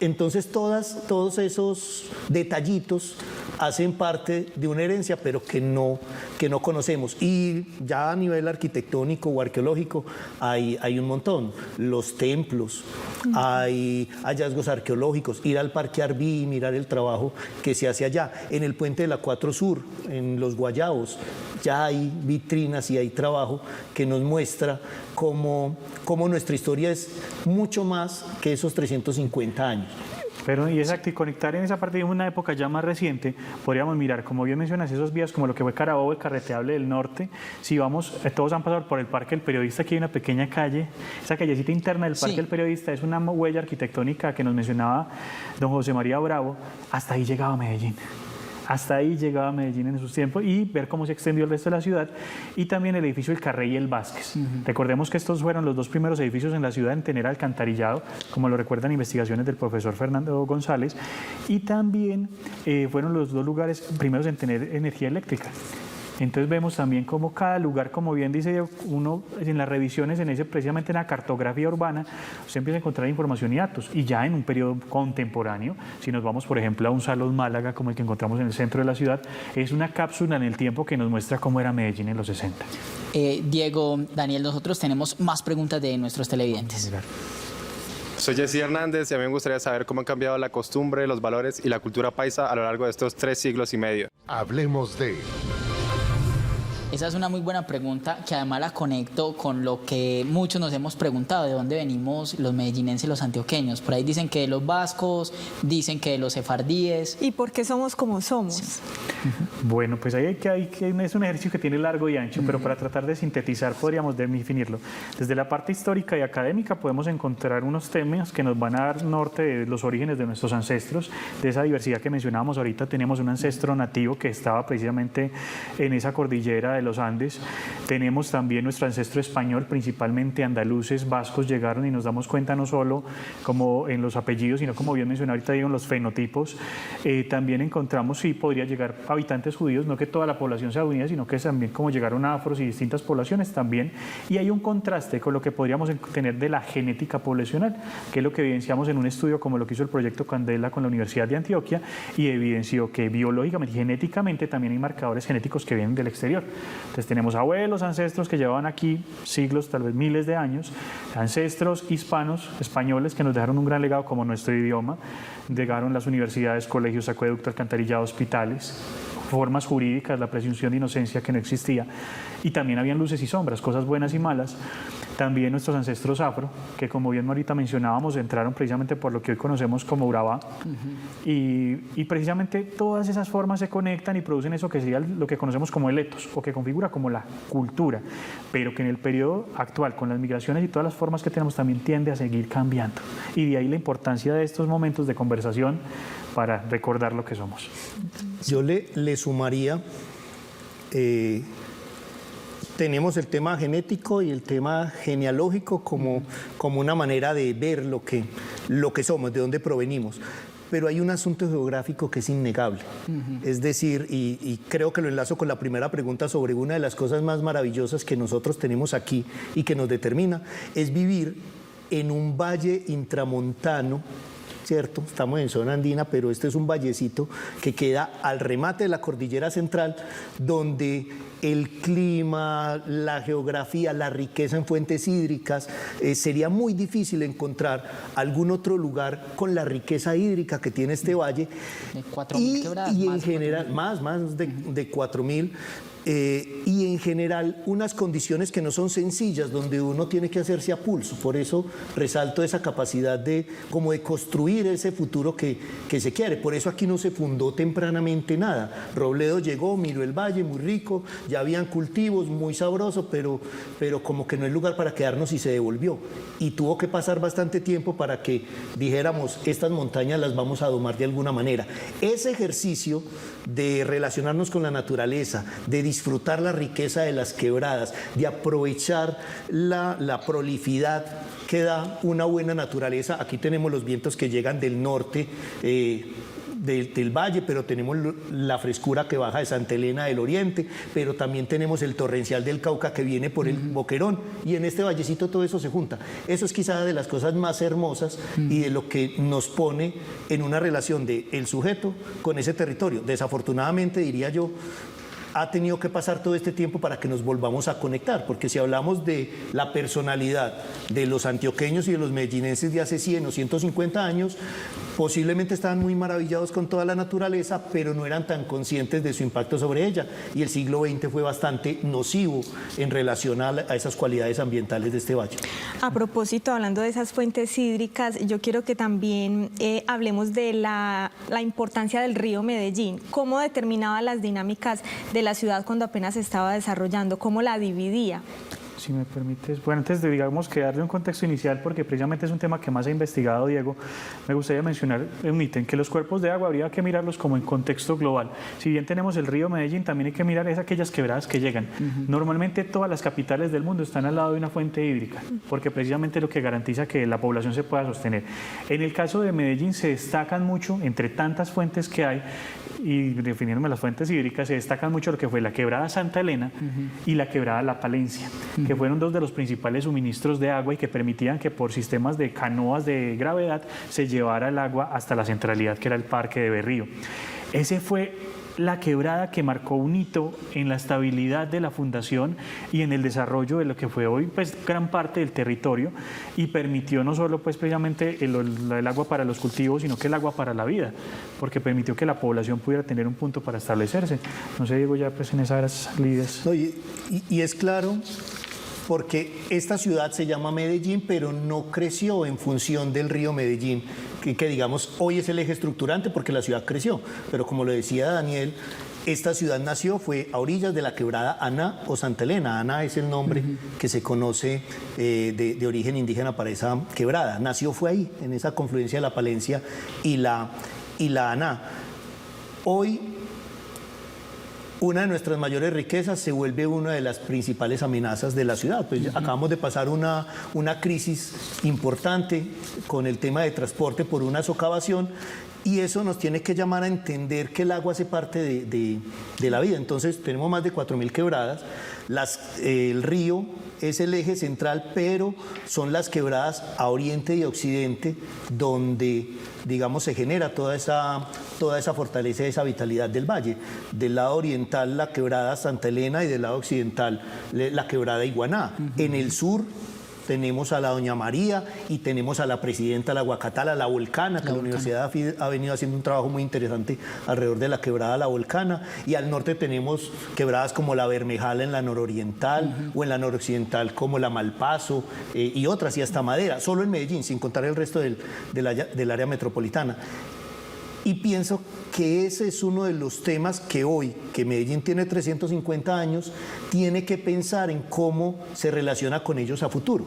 Entonces todos esos detallitos hacen parte de una herencia, pero que no conocemos. Y ya a nivel arquitectónico o arqueológico hay un montón. Los templos, hay hallazgos arqueológicos, ir al Parque Arví y mirar el trabajo que se hace allá. En el puente de la 4 Sur, en los Guayabos, ya hay vitrinas y hay trabajo que nos muestra cómo nuestra historia es mucho más que esos 350 años. Pero y exacto, y conectar en esa parte de una época ya más reciente, podríamos mirar, como bien mencionas, esos vías como lo que fue Carabobo, el Carreteable del Norte. Si vamos, todos han pasado por el Parque del Periodista, aquí hay una pequeña calle, esa callecita interna del Parque del Periodista es una huella arquitectónica que nos mencionaba don José María Bravo. Hasta ahí llegaba Medellín. Hasta ahí llegaba Medellín en esos tiempos, y ver cómo se extendió el resto de la ciudad, y también el edificio El Carrey y el Vázquez. Recordemos que estos fueron los dos primeros edificios en la ciudad en tener alcantarillado, como lo recuerdan investigaciones del profesor Fernando González, y también fueron los dos lugares primeros en tener energía eléctrica. Entonces vemos también cómo cada lugar, como bien dice uno, en las revisiones, precisamente en la cartografía urbana, usted empieza a encontrar información y datos. Y ya en un periodo contemporáneo, si nos vamos, por ejemplo, a un Salón Málaga, como el que encontramos en el centro de la ciudad, es una cápsula en el tiempo que nos muestra cómo era Medellín en los 60. Diego, Daniel, nosotros tenemos más preguntas de nuestros televidentes. Soy Jesse Hernández y a mí me gustaría saber cómo han cambiado la costumbre, los valores y la cultura paisa a lo largo de estos 3 siglos y medio. Hablemos de... Esa es una muy buena pregunta, que además la conecto con lo que muchos nos hemos preguntado, de dónde venimos los medellinenses y los antioqueños. Por ahí dicen que de los vascos, dicen que de los sefardíes. ¿Y por qué somos como somos? Sí. Bueno, pues ahí es un ejercicio que tiene largo y ancho, pero para tratar de sintetizar podríamos definirlo. Desde la parte histórica y académica podemos encontrar unos temas que nos van a dar norte de los orígenes de nuestros ancestros, de esa diversidad que mencionábamos ahorita. Tenemos un ancestro nativo que estaba precisamente en esa cordillera del los Andes. Tenemos también nuestro ancestro español, principalmente andaluces, vascos llegaron y nos damos cuenta no solo como en los apellidos, sino como bien mencioné ahorita digo en los fenotipos. También encontramos, sí, podría llegar habitantes judíos, no que toda la población sea judía, sino que también como llegaron afros y distintas poblaciones también. Y hay un contraste con lo que podríamos tener de la genética poblacional, que es lo que evidenciamos en un estudio como lo que hizo el proyecto Candela con la Universidad de Antioquia, y evidenció que biológicamente y genéticamente también hay marcadores genéticos que vienen del exterior. Entonces tenemos abuelos, ancestros que llevaban aquí siglos, tal vez miles de años, ancestros hispanos, españoles, que nos dejaron un gran legado como nuestro idioma, llegaron las universidades, colegios, acueducto, alcantarillado, hospitales, formas jurídicas, la presunción de inocencia que no existía, y también habían luces y sombras, cosas buenas y malas. También nuestros ancestros afro, que como bien ahorita mencionábamos, entraron precisamente por lo que hoy conocemos como Urabá, y precisamente todas esas formas se conectan y producen eso que sería lo que conocemos como el etos, o que configura como la cultura, pero que en el periodo actual, con las migraciones y todas las formas que tenemos, también tiende a seguir cambiando. Y de ahí la importancia de estos momentos de conversación para recordar lo que somos. Yo le sumaría, tenemos el tema genético y el tema genealógico como una manera de ver lo que somos, de dónde provenimos. Pero hay un asunto geográfico que es innegable. Es decir, y creo que lo enlazo con la primera pregunta sobre una de las cosas más maravillosas que nosotros tenemos aquí y que nos determina, es vivir en un valle intramontano, ¿cierto? Estamos en zona andina, pero este es un vallecito que queda al remate de la cordillera central, donde el clima, la geografía, la riqueza en fuentes hídricas, sería muy difícil encontrar algún otro lugar con la riqueza hídrica que tiene este valle. De 4.000 quebradas. Y en general, más de 4.000. Y en general unas condiciones que no son sencillas, donde uno tiene que hacerse a pulso. Por eso resalto esa capacidad de construir ese futuro que se quiere. Por eso aquí no se fundó tempranamente nada. Robledo llegó, miró el valle, muy rico, ya habían cultivos, muy sabroso, pero como que no es lugar para quedarnos, y se devolvió. Y tuvo que pasar bastante tiempo para que dijéramos, estas montañas las vamos a domar de alguna manera. Ese ejercicio de relacionarnos con la naturaleza, de disfrutar la riqueza de las quebradas, de aprovechar la prolificidad que da una buena naturaleza. Aquí tenemos los vientos que llegan del norte, del valle, pero tenemos la frescura que baja de Santa Elena del oriente, pero también tenemos el torrencial del Cauca que viene por el Boquerón, y en este vallecito todo eso se junta. Eso es quizá de las cosas más hermosas y de lo que nos pone en una relación de el sujeto con ese territorio. Desafortunadamente, diría yo, ha tenido que pasar todo este tiempo para que nos volvamos a conectar, porque si hablamos de la personalidad de los antioqueños y de los medellinenses de hace 100 o 150 años, posiblemente estaban muy maravillados con toda la naturaleza, pero no eran tan conscientes de su impacto sobre ella, y el siglo XX fue bastante nocivo en relación a esas cualidades ambientales de este valle. A propósito, hablando de esas fuentes hídricas, yo quiero que también hablemos de la importancia del río Medellín, cómo determinaba las dinámicas de la ciudad cuando apenas se estaba desarrollando, cómo la dividía. Si me permites, bueno, antes de que darle un contexto inicial, porque precisamente es un tema que más ha investigado Diego, me gustaría mencionar un ítem, que los cuerpos de agua habría que mirarlos como en contexto global. Si bien tenemos el río Medellín, también hay que mirar aquellas quebradas que llegan. Normalmente todas las capitales del mundo están al lado de una fuente hídrica, porque precisamente es lo que garantiza que la población se pueda sostener. En el caso de Medellín se destacan mucho, entre tantas fuentes que hay, y definiéndome las fuentes hídricas, se destacan mucho lo que fue la quebrada Santa Elena y la quebrada La Palencia, que fueron dos de los principales suministros de agua y que permitían que por sistemas de canoas de gravedad se llevara el agua hasta la centralidad, que era el Parque de Berrío. Ese fue la quebrada que marcó un hito en la estabilidad de la fundación y en el desarrollo de lo que fue hoy pues gran parte del territorio, y permitió no solo pues precisamente el agua para los cultivos, sino que el agua para la vida, porque permitió que la población pudiera tener un punto para establecerse. No sé, Diego, ya pues en esas líderes. No, y es claro, porque esta ciudad se llama Medellín, pero no creció en función del río Medellín, que digamos hoy es el eje estructurante porque la ciudad creció, pero como lo decía Daniel, esta ciudad fue a orillas de la quebrada Aná o Santa Elena. Aná es el nombre que se conoce de origen indígena para esa quebrada. Fue ahí, en esa confluencia de la Palencia y la Aná. Hoy una de nuestras mayores riquezas se vuelve una de las principales amenazas de la ciudad. Pues acabamos de pasar una crisis importante con el tema de transporte por una socavación, y eso nos tiene que llamar a entender que el agua hace parte de la vida. Entonces tenemos más de 4.000 quebradas, el río es el eje central, pero son las quebradas a oriente y a occidente donde, digamos, se genera toda esa fortaleza y esa vitalidad del valle. Del lado oriental la quebrada Santa Elena y del lado occidental la quebrada Iguaná. En el sur tenemos a la Doña María y tenemos a la Presidenta, la Guacatala, la Volcana, que la Universidad ha venido haciendo un trabajo muy interesante alrededor de la quebrada La Volcana, y al norte tenemos quebradas como la Bermejala en la nororiental, o en la noroccidental como la Malpaso, y otras, y hasta Madera, solo en Medellín, sin contar el resto del área metropolitana. Y pienso que ese es uno de los temas que hoy, que Medellín tiene 350 años, tiene que pensar en cómo se relaciona con ellos a futuro.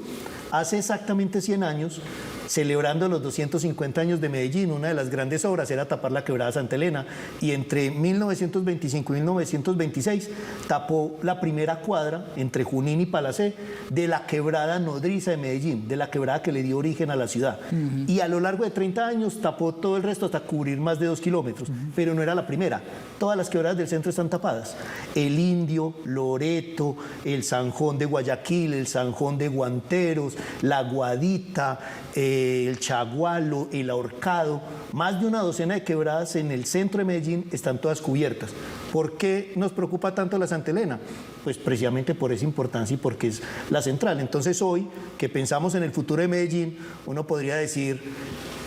Hace exactamente 100 años, celebrando los 250 años de Medellín, una de las grandes obras era tapar la quebrada Santa Elena, y entre 1925 y 1926 tapó la primera cuadra entre Junín y Palacé de la quebrada nodriza de Medellín, de la quebrada que le dio origen a la ciudad. Y a lo largo de 30 años tapó todo el resto hasta cubrir más de 2 kilómetros, pero no era la primera. Todas las quebradas del centro están tapadas. El Indio, Loreto, el Zanjón de Guayaquil, el Zanjón de Guanteros, la Guadita, el Chagualo, el Ahorcado, más de una docena de quebradas en el centro de Medellín están todas cubiertas. ¿Por qué nos preocupa tanto la Santa Elena? Pues precisamente por esa importancia y porque es la central. Entonces hoy, que pensamos en el futuro de Medellín, uno podría decir,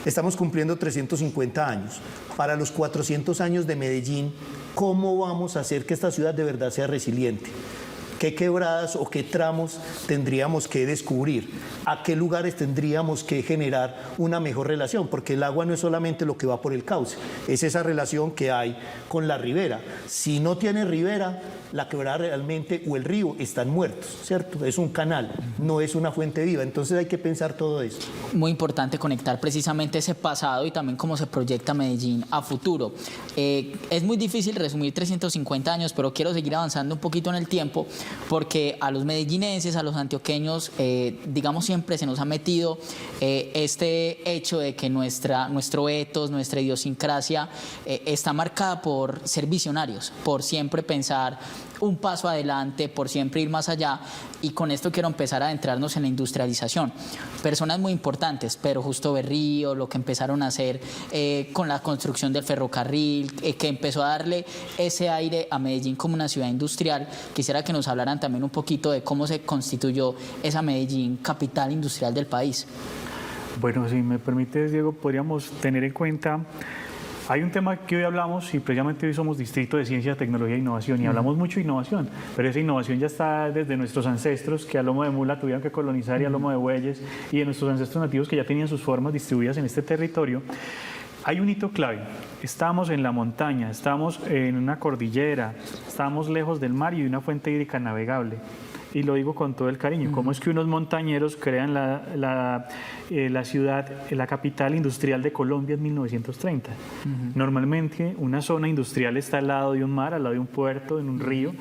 estamos cumpliendo 350 años. Para los 400 años de Medellín, ¿cómo vamos a hacer que esta ciudad de verdad sea resiliente? ¿Qué quebradas o qué tramos tendríamos que descubrir? ¿A qué lugares tendríamos que generar una mejor relación? Porque el agua no es solamente lo que va por el cauce, es esa relación que hay con la ribera. Si no tiene ribera, la quebrada realmente o el río están muertos, ¿cierto? Es un canal, no es una fuente viva. Entonces hay que pensar todo eso. Muy importante conectar precisamente ese pasado y también cómo se proyecta Medellín a futuro. Es muy difícil resumir 350 años, pero quiero seguir avanzando un poquito en el tiempo, porque a los medellinenses, a los antioqueños, digamos, siempre se nos ha metido este hecho de que nuestro etos, nuestra idiosincrasia está marcada por ser visionarios, por siempre pensar un paso adelante, por siempre ir más allá, y con esto quiero empezar a adentrarnos en la industrialización. Personas muy importantes, Pedro Justo Berrío, lo que empezaron a hacer con la construcción del ferrocarril, que empezó a darle ese aire a Medellín como una ciudad industrial. Quisiera que nos hablaran también un poquito de cómo se constituyó esa Medellín capital industrial del país. Bueno, si me permites, Diego, podríamos tener en cuenta... Hay un tema que hoy hablamos, y precisamente hoy somos Distrito de Ciencia, Tecnología e Innovación, y hablamos mucho de innovación, pero esa innovación ya está desde nuestros ancestros, que a lomo de mula tuvieron que colonizar, y a lomo de bueyes, y de nuestros ancestros nativos que ya tenían sus formas distribuidas en este territorio. Hay un hito clave: estamos en la montaña, estamos en una cordillera, estamos lejos del mar y de una fuente hídrica navegable. Y lo digo con todo el cariño. ¿Cómo es que unos montañeros crean la ciudad, la capital industrial de Colombia en 1930? Normalmente una zona industrial está al lado de un mar, al lado de un puerto, en un río,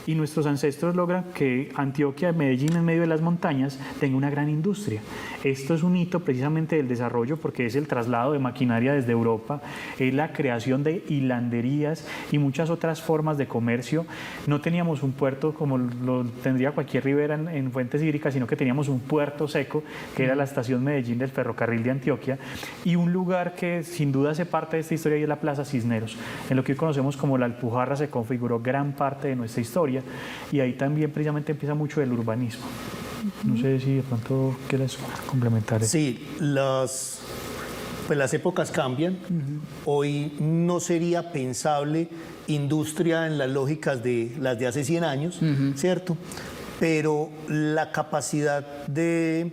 y nuestros ancestros logran que Antioquia, Medellín, en medio de las montañas, tenga una gran industria. Esto es un hito precisamente del desarrollo, porque es el traslado de maquinaria desde Europa, es la creación de hilanderías y muchas otras formas de comercio. No teníamos un puerto como lo tendría cualquier ribera en fuentes hídricas, sino que teníamos un puerto seco, que era la estación Medellín del ferrocarril de Antioquia, y un lugar que sin duda hace parte de esta historia, y es la Plaza Cisneros. En lo que hoy conocemos como la Alpujarra se configuró gran parte de nuestra historia, y ahí también precisamente empieza mucho el urbanismo. No sé si de pronto quieres complementar eso. Sí, las épocas cambian. Hoy no sería pensable industria en las lógicas de las de hace 100 años, ¿cierto? Pero la capacidad de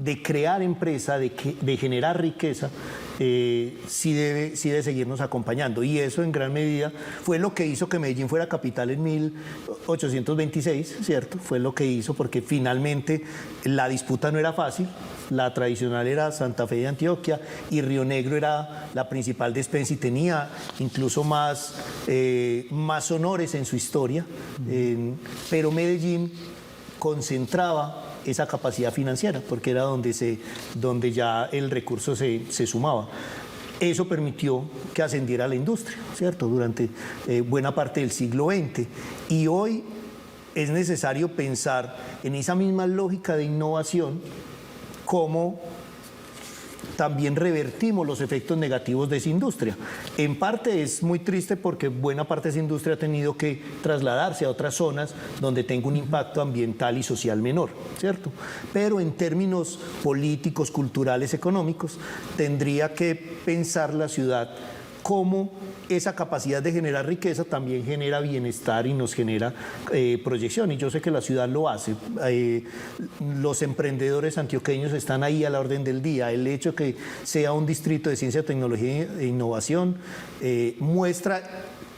de crear empresa, de generar riqueza, sí debe seguirnos acompañando. Y eso en gran medida fue lo que hizo que Medellín fuera capital en 1826, ¿cierto? Fue lo que hizo, porque finalmente la disputa no era fácil. La tradicional era Santa Fe de Antioquia y Río Negro era la principal despensa y tenía incluso más honores en su historia, pero Medellín concentraba esa capacidad financiera porque era donde ya el recurso se sumaba. Eso permitió que ascendiera la industria, ¿cierto? Durante buena parte del siglo XX. Y hoy es necesario pensar en esa misma lógica de innovación, cómo también revertimos los efectos negativos de esa industria. En parte es muy triste porque buena parte de esa industria ha tenido que trasladarse a otras zonas donde tenga un impacto ambiental y social menor, ¿cierto? Pero en términos políticos, culturales, económicos, tendría que pensar la ciudad cómo esa capacidad de generar riqueza también genera bienestar y nos genera proyección. Y yo sé que la ciudad lo hace. Los emprendedores antioqueños están ahí a la orden del día. El hecho de que sea un distrito de ciencia, tecnología e innovación muestra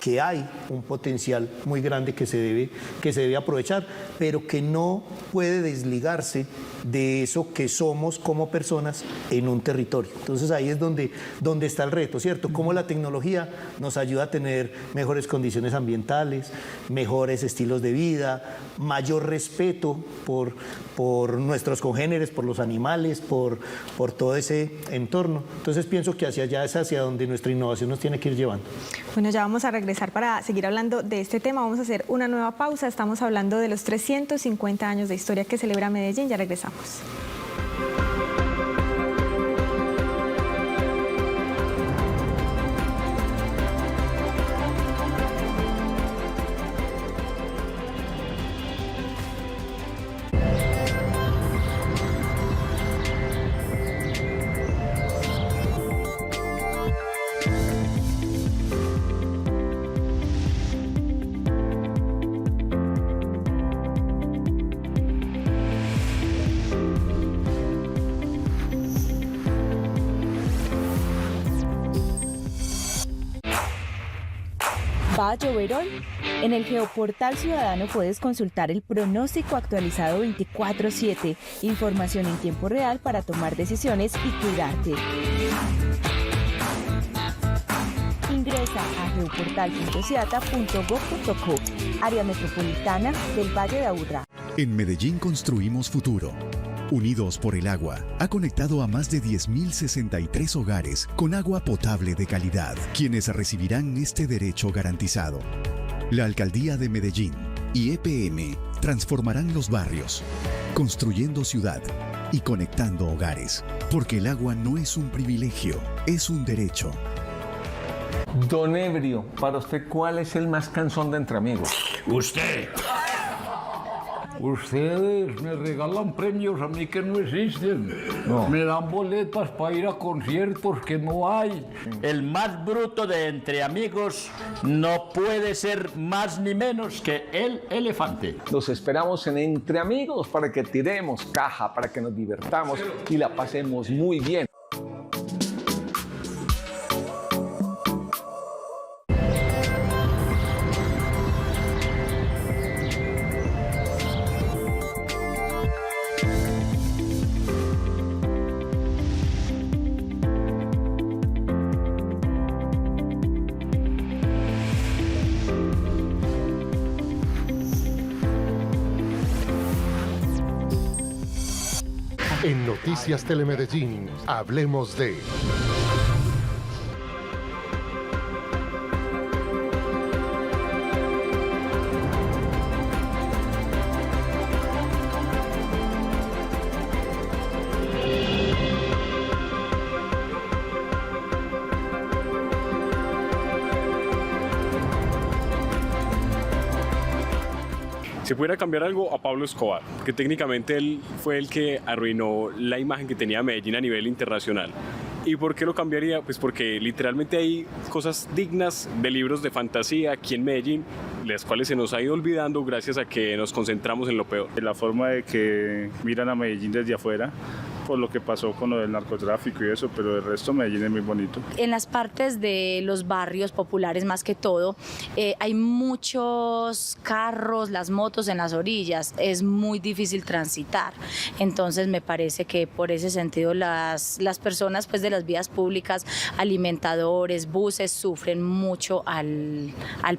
que hay un potencial muy grande que se debe aprovechar, pero que no puede desligarse de eso que somos como personas en un territorio. Entonces ahí es donde está el reto, ¿cierto? Cómo la tecnología nos ayuda a tener mejores condiciones ambientales, mejores estilos de vida, mayor respeto por nuestros congéneres, por los animales, por todo ese entorno. Entonces pienso que hacia allá es hacia donde nuestra innovación nos tiene que ir llevando. Bueno, ya vamos a regresar para seguir hablando de este tema. Vamos a hacer una nueva pausa. Estamos hablando de los 350 años de historia que celebra Medellín. Ya regresamos. ¿Va a llover hoy? En el Geoportal Ciudadano puedes consultar el pronóstico actualizado 24/7, información en tiempo real para tomar decisiones y cuidarte. Ingresa a geoportal.ciata.gov.co, área metropolitana del Valle de Aburrá. En Medellín construimos futuro. Unidos por el Agua, ha conectado a más de 10.063 hogares con agua potable de calidad, quienes recibirán este derecho garantizado. La Alcaldía de Medellín y EPM transformarán los barrios, construyendo ciudad y conectando hogares, porque el agua no es un privilegio, es un derecho. Don Ebrio, para usted, ¿cuál es el más cansón de entre amigos? Usted. Ustedes me regalan premios a mí que no existen. No. Me dan boletas para ir a conciertos que no hay. El más bruto de entre amigos no puede ser más ni menos que el elefante. Los esperamos en Entre Amigos para que tiremos caja, para que nos divertamos y la pasemos muy bien. En Noticias Telemedellín, hablemos de... Si pudiera cambiar algo, a Pablo Escobar, que técnicamente él fue el que arruinó la imagen que tenía Medellín a nivel internacional. ¿Y por qué lo cambiaría? Pues porque literalmente hay cosas dignas de libros de fantasía aquí en Medellín, las cuales se nos ha ido olvidando gracias a que nos concentramos en lo peor. La forma de que miran a Medellín desde afuera, por lo que pasó con lo del narcotráfico y eso, pero el resto Medellín es muy bonito. En las partes de los barrios populares más que todo, hay muchos carros, las motos en las orillas, es muy difícil transitar. Entonces me parece que por ese sentido las personas pues de las vías públicas, alimentadores, buses, sufren mucho al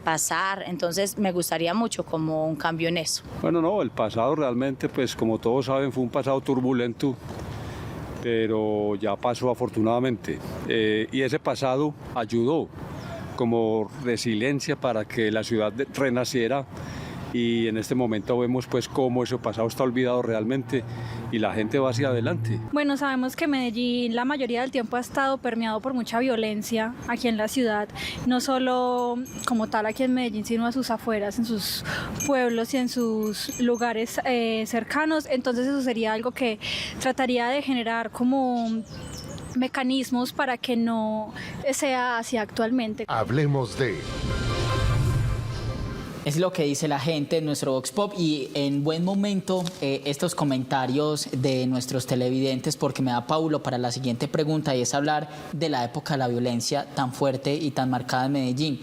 pasar. Entonces me gustaría mucho como un cambio en eso. Bueno, no, el pasado realmente, pues como todos saben, fue un pasado turbulento, pero ya pasó afortunadamente. Y ese pasado ayudó como resiliencia para que la ciudad renaciera. Y en este momento vemos pues cómo ese pasado está olvidado realmente y la gente va hacia adelante. Bueno, sabemos que Medellín la mayoría del tiempo ha estado permeado por mucha violencia aquí en la ciudad, no solo como tal aquí en Medellín, sino a sus afueras, en sus pueblos y en sus lugares cercanos. Entonces eso sería algo que trataría de generar como mecanismos para que no sea así actualmente. Hablemos de... Es lo que dice la gente en nuestro Vox Pop y en buen momento estos comentarios de nuestros televidentes, porque me da Paulo para la siguiente pregunta, y es hablar de la época de la violencia tan fuerte y tan marcada en Medellín.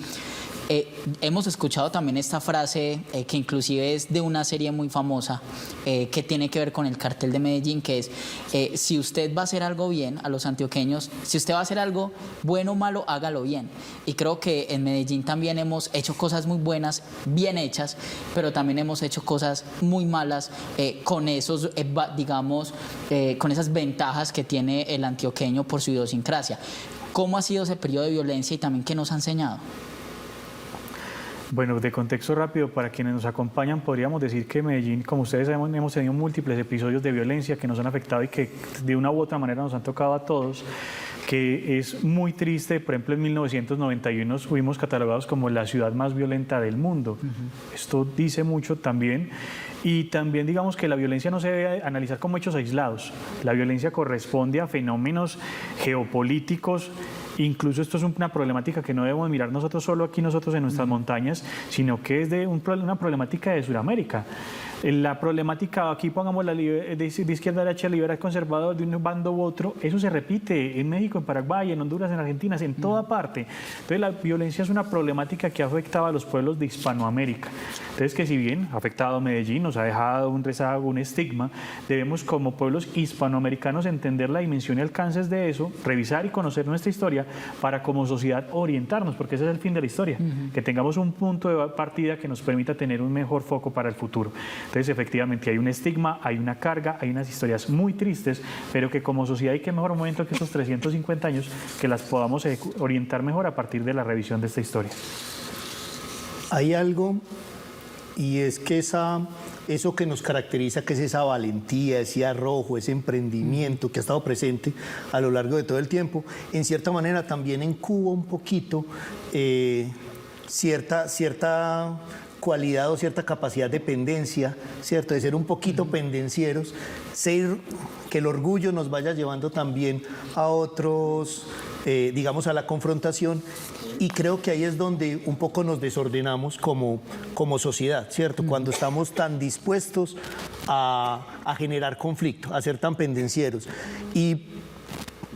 Hemos escuchado también esta frase que inclusive es de una serie muy famosa que tiene que ver con el cartel de Medellín, que es si usted va a hacer algo bien a los antioqueños, si usted va a hacer algo bueno o malo, hágalo bien. Y creo que en Medellín también hemos hecho cosas muy buenas, bien hechas, pero también hemos hecho cosas muy malas con esos, digamos, con esas ventajas que tiene el antioqueño por su idiosincrasia. ¿Cómo ha sido ese periodo de violencia y también qué nos ha enseñado? Bueno, de contexto rápido, para quienes nos acompañan, podríamos decir que Medellín, como ustedes saben, hemos tenido múltiples episodios de violencia que nos han afectado y que de una u otra manera nos han tocado a todos, que es muy triste. Por ejemplo, en 1991 fuimos catalogados como la ciudad más violenta del mundo. Esto dice mucho también. Y también digamos que la violencia no se debe analizar como hechos aislados. La violencia corresponde a fenómenos geopolíticos. Incluso esto es una problemática que no debemos mirar nosotros solo aquí, nosotros en nuestras montañas, sino que es de una problemática de Sudamérica. La problemática, aquí pongamos de izquierda a derecha, liberal conservador, de un bando u otro, eso se repite en México, en Paraguay, en Honduras, en Argentina, en toda parte. Entonces la violencia es una problemática que ha afectado a los pueblos de Hispanoamérica. Entonces que si bien ha afectado a Medellín, nos ha dejado un rezago, un estigma, debemos como pueblos hispanoamericanos entender la dimensión y alcances de eso, revisar y conocer nuestra historia para como sociedad orientarnos, porque ese es el fin de la historia, que tengamos un punto de partida que nos permita tener un mejor foco para el futuro. Entonces, efectivamente, hay un estigma, hay una carga, hay unas historias muy tristes, pero que como sociedad, y qué mejor momento que estos 350 años, que las podamos orientar mejor a partir de la revisión de esta historia. Hay algo, y es que eso que nos caracteriza, que es esa valentía, ese arrojo, ese emprendimiento que ha estado presente a lo largo de todo el tiempo, en cierta manera también encuba un poquito cierta cualidad o cierta capacidad de pendencia, ¿cierto? De ser un poquito pendencieros, que el orgullo nos vaya llevando también a otros, digamos, a la confrontación, y creo que ahí es donde un poco nos desordenamos como sociedad, ¿cierto? Cuando estamos tan dispuestos a generar conflicto, a ser tan pendencieros. Y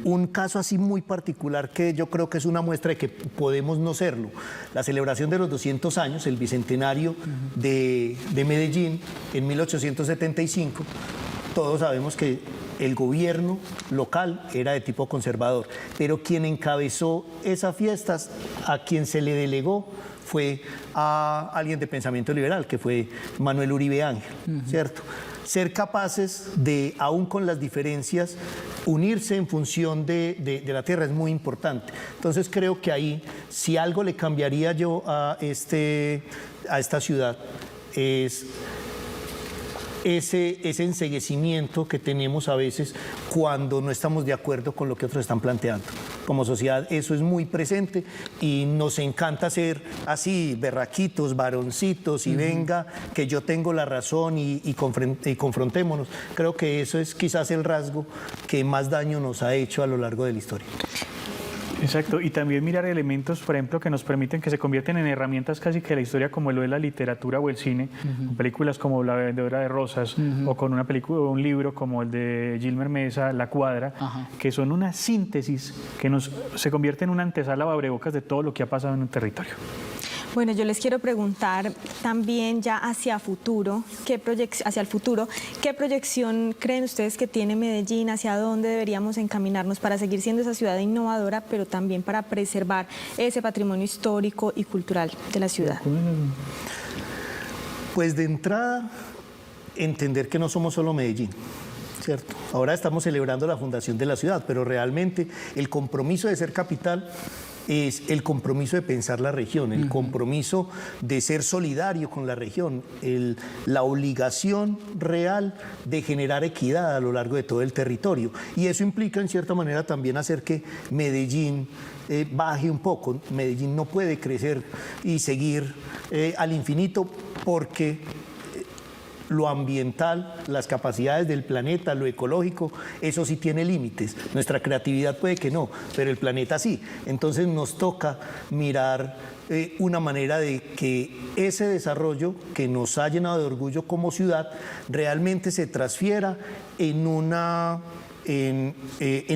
un caso así muy particular que yo creo que es una muestra de que podemos no serlo. La celebración de los 200 años, el bicentenario de Medellín en 1875, todos sabemos que el gobierno local era de tipo conservador, pero quien encabezó esas fiestas, a quien se le delegó, fue a alguien de pensamiento liberal, que fue Manuel Uribe Ángel, ¿cierto? Ser capaces de, aún con las diferencias, unirse en función de la tierra es muy importante. Entonces creo que ahí, si algo le cambiaría yo a esta ciudad, es ese enceguecimiento que tenemos a veces cuando no estamos de acuerdo con lo que otros están planteando. Como sociedad eso es muy presente y nos encanta ser así, berraquitos, varoncitos, y venga, que yo tengo la razón y confrontémonos. Creo que eso es quizás el rasgo que más daño nos ha hecho a lo largo de la historia. Exacto, y también mirar elementos, por ejemplo, que nos permiten que se convierten en herramientas casi que de la historia, como lo es la literatura o el cine, con películas como La vendedora de rosas, o con una película o un libro como el de Gilmer Mesa, La cuadra, que son una síntesis que se convierte en una antesala o abrebocas de todo lo que ha pasado en un territorio. Bueno, yo les quiero preguntar también ya hacia el futuro, ¿qué proyección creen ustedes que tiene Medellín? ¿Hacia dónde deberíamos encaminarnos para seguir siendo esa ciudad innovadora, pero también para preservar ese patrimonio histórico y cultural de la ciudad? Pues de entrada, entender que no somos solo Medellín. ¿Cierto? Ahora estamos celebrando la fundación de la ciudad, pero realmente el compromiso de ser capital es el compromiso de pensar la región, el compromiso de ser solidario con la región, la obligación real de generar equidad a lo largo de todo el territorio. Y eso implica, en cierta manera, también hacer que Medellín baje un poco. Medellín no puede crecer y seguir al infinito porque lo ambiental, las capacidades del planeta, lo ecológico, eso sí tiene límites. Nuestra creatividad puede que no, pero el planeta sí. Entonces nos toca mirar una manera de que ese desarrollo que nos ha llenado de orgullo como ciudad realmente se transfiera en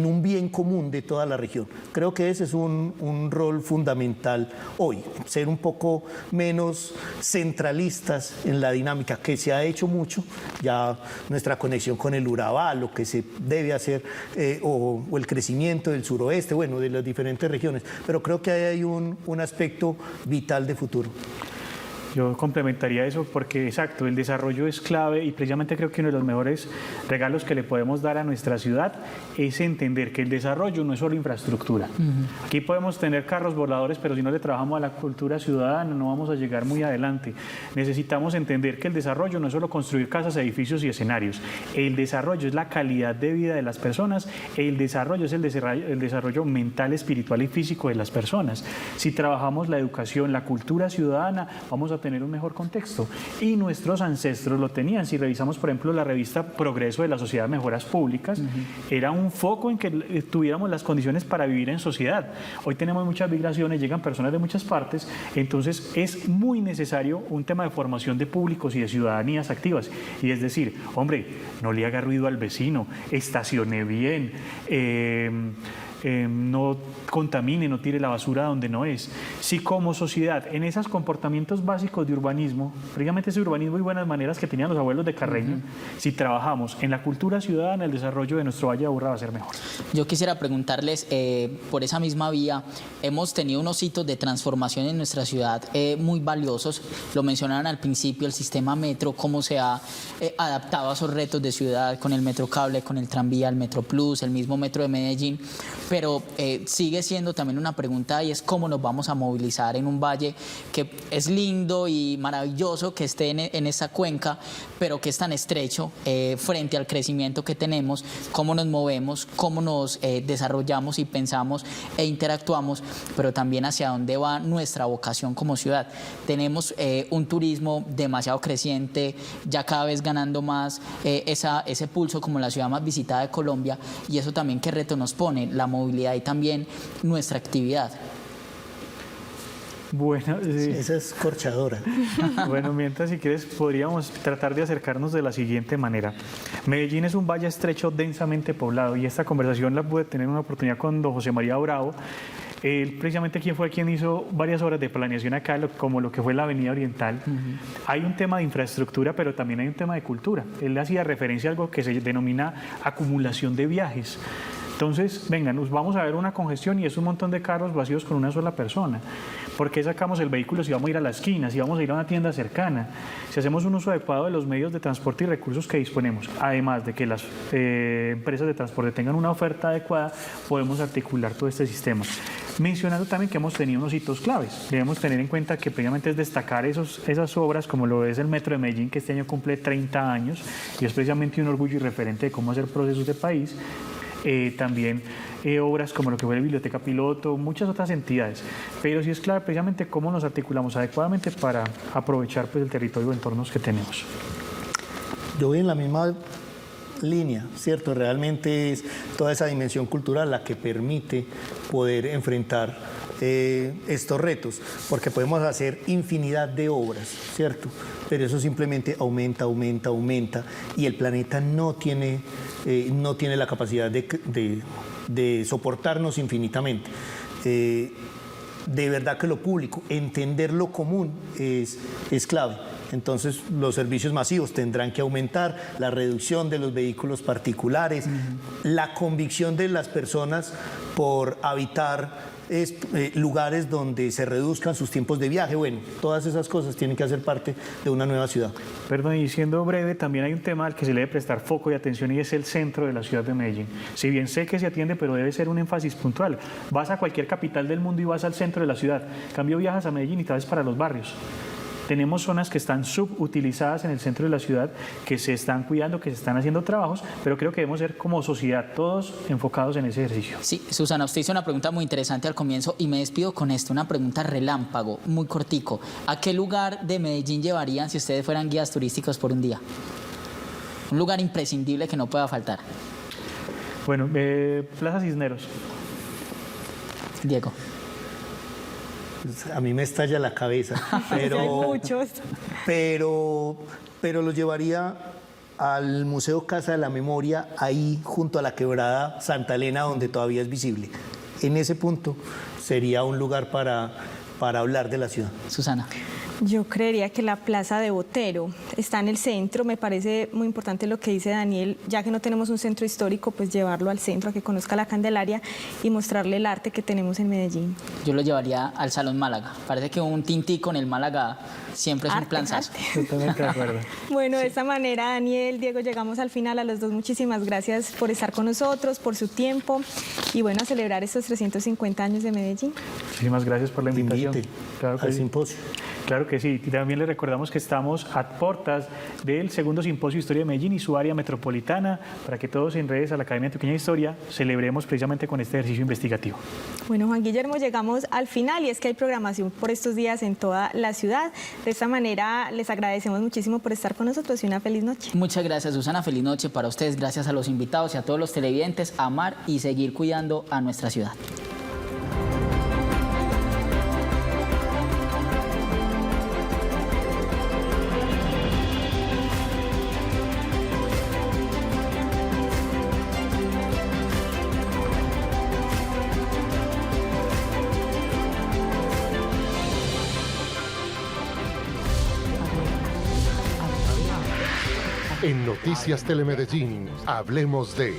un bien común de toda la región. Creo que ese es un rol fundamental hoy, ser un poco menos centralistas en la dinámica, que se ha hecho mucho, ya nuestra conexión con el Urabá, lo que se debe hacer, o el crecimiento del suroeste, bueno, de las diferentes regiones, pero creo que ahí hay un aspecto vital de futuro. Yo complementaría eso porque, exacto, el desarrollo es clave y precisamente creo que uno de los mejores regalos que le podemos dar a nuestra ciudad es entender que el desarrollo no es solo infraestructura. Aquí podemos tener carros voladores, pero si no le trabajamos a la cultura ciudadana no vamos a llegar muy adelante. Necesitamos entender que el desarrollo no es solo construir casas, edificios y escenarios. El desarrollo es la calidad de vida de las personas, el desarrollo es el desarrollo mental, espiritual y físico de las personas. Si trabajamos la educación, la cultura ciudadana, vamos a tener un mejor contexto. Y nuestros ancestros lo tenían. Si revisamos, por ejemplo, la revista Progreso de la Sociedad de Mejoras Públicas, era un foco en que tuviéramos las condiciones para vivir en sociedad. Hoy tenemos muchas migraciones, llegan personas de muchas partes, entonces es muy necesario un tema de formación de públicos y de ciudadanías activas. Y es decir, hombre, no le haga ruido al vecino, estacione bien, no contamine, no tire la basura donde no es. Si como sociedad, en esos comportamientos básicos de urbanismo, precisamente ese urbanismo y buenas maneras que tenían los abuelos de Carreño, si trabajamos en la cultura ciudadana, el desarrollo de nuestro Valle de Aburrá va a ser mejor. Yo quisiera preguntarles, por esa misma vía, hemos tenido unos hitos de transformación en nuestra ciudad muy valiosos. Lo mencionaron al principio, el sistema metro, cómo se ha adaptado a esos retos de ciudad con el metro cable, con el tranvía, el metro plus, el mismo metro de Medellín. Pero sigue siendo también una pregunta y es cómo nos vamos a movilizar en un valle que es lindo y maravilloso que esté en esa cuenca, pero que es tan estrecho frente al crecimiento que tenemos, cómo nos movemos, cómo nos desarrollamos y pensamos e interactuamos, pero también hacia dónde va nuestra vocación como ciudad. Tenemos un turismo demasiado creciente, ya cada vez ganando más ese pulso como la ciudad más visitada de Colombia, y eso también qué reto nos pone, la movilidad y también nuestra actividad. Bueno, sí. Esa es corchadora. Bueno, mientras, si quieres, podríamos tratar de acercarnos de la siguiente manera. Medellín es un valle estrecho densamente poblado y esta conversación la pude tener una oportunidad con don José María Bravo. Él precisamente quien hizo varias obras de planeación acá, como lo que fue la Avenida Oriental. Hay un tema de infraestructura, pero también hay un tema de cultura. Él hacía referencia a algo que se denomina acumulación de viajes. Entonces, venga, nos vamos a ver una congestión y es un montón de carros vacíos con una sola persona. ¿Por qué sacamos el vehículo si vamos a ir a la esquina, si vamos a ir a una tienda cercana? Si hacemos un uso adecuado de los medios de transporte y recursos que disponemos, además de que las empresas de transporte tengan una oferta adecuada, podemos articular todo este sistema. Mencionando también que hemos tenido unos hitos claves. Debemos tener en cuenta que precisamente es destacar esas obras, como lo es el Metro de Medellín, que este año cumple 30 años y es precisamente un orgullo y referente de cómo hacer procesos de país. También obras como lo que fue la Biblioteca Piloto, muchas otras entidades, pero sí es clave precisamente cómo nos articulamos adecuadamente para aprovechar pues el territorio y entornos que tenemos. Yo voy en la misma línea, ¿cierto? Realmente es toda esa dimensión cultural la que permite poder enfrentar estos retos, porque podemos hacer infinidad de obras, ¿cierto? Pero eso simplemente aumenta, y el planeta no tiene la capacidad de soportarnos infinitamente. De verdad que lo público, entender lo común es clave. Entonces los servicios masivos tendrán que aumentar, la reducción de los vehículos particulares, la convicción de las personas por habitar lugares donde se reduzcan sus tiempos de viaje. Bueno, todas esas cosas tienen que hacer parte de una nueva ciudad. Perdón, y siendo breve, también hay un tema al que se le debe prestar foco y atención, y es el centro de la ciudad de Medellín. Si bien sé que se atiende, pero debe ser un énfasis puntual. Vas a cualquier capital del mundo y vas al centro de la ciudad. En cambio, viajas a Medellín y te vas para los barrios. Tenemos zonas que están subutilizadas en el centro de la ciudad, que se están cuidando, que se están haciendo trabajos, pero creo que debemos ser como sociedad todos enfocados en ese ejercicio. Sí, Susana, usted hizo una pregunta muy interesante al comienzo y me despido con esto, una pregunta relámpago, muy cortico. ¿A qué lugar de Medellín llevarían si ustedes fueran guías turísticos por un día? Un lugar imprescindible que no pueda faltar. Bueno, Plaza Cisneros. Diego. A mí me estalla la cabeza, pero, hay muchos. pero lo llevaría al Museo Casa de la Memoria, ahí junto a la quebrada Santa Elena, donde todavía es visible. En ese punto sería un lugar para hablar de la ciudad. Susana. Yo creería que la Plaza de Botero está en el centro. Me parece muy importante lo que dice Daniel, ya que no tenemos un centro histórico, pues llevarlo al centro, a que conozca la Candelaria y mostrarle el arte que tenemos en Medellín. Yo lo llevaría al Salón Málaga. Parece que un tintico en el Málaga siempre es un planzazo. Totalmente de acuerdo. Bueno, de esta manera, Daniel, Diego, llegamos al final. A los dos, muchísimas gracias por estar con nosotros, por su tiempo y bueno, a celebrar estos 350 años de Medellín. Muchísimas gracias por la invitación. Claro que al simposio. Claro que sí. Y también les recordamos que estamos a puertas del segundo Simposio Historia de Medellín y su área metropolitana, para que todos en redes a la Academia Antioqueña de Historia celebremos precisamente con este ejercicio investigativo. Bueno, Juan Guillermo, llegamos al final y es que hay programación por estos días en toda la ciudad. De esta manera, les agradecemos muchísimo por estar con nosotros y una feliz noche. Muchas gracias, Susana. Feliz noche para ustedes. Gracias a los invitados y a todos los televidentes. Amar y seguir cuidando a nuestra ciudad. En Noticias Telemedellín, hablemos de...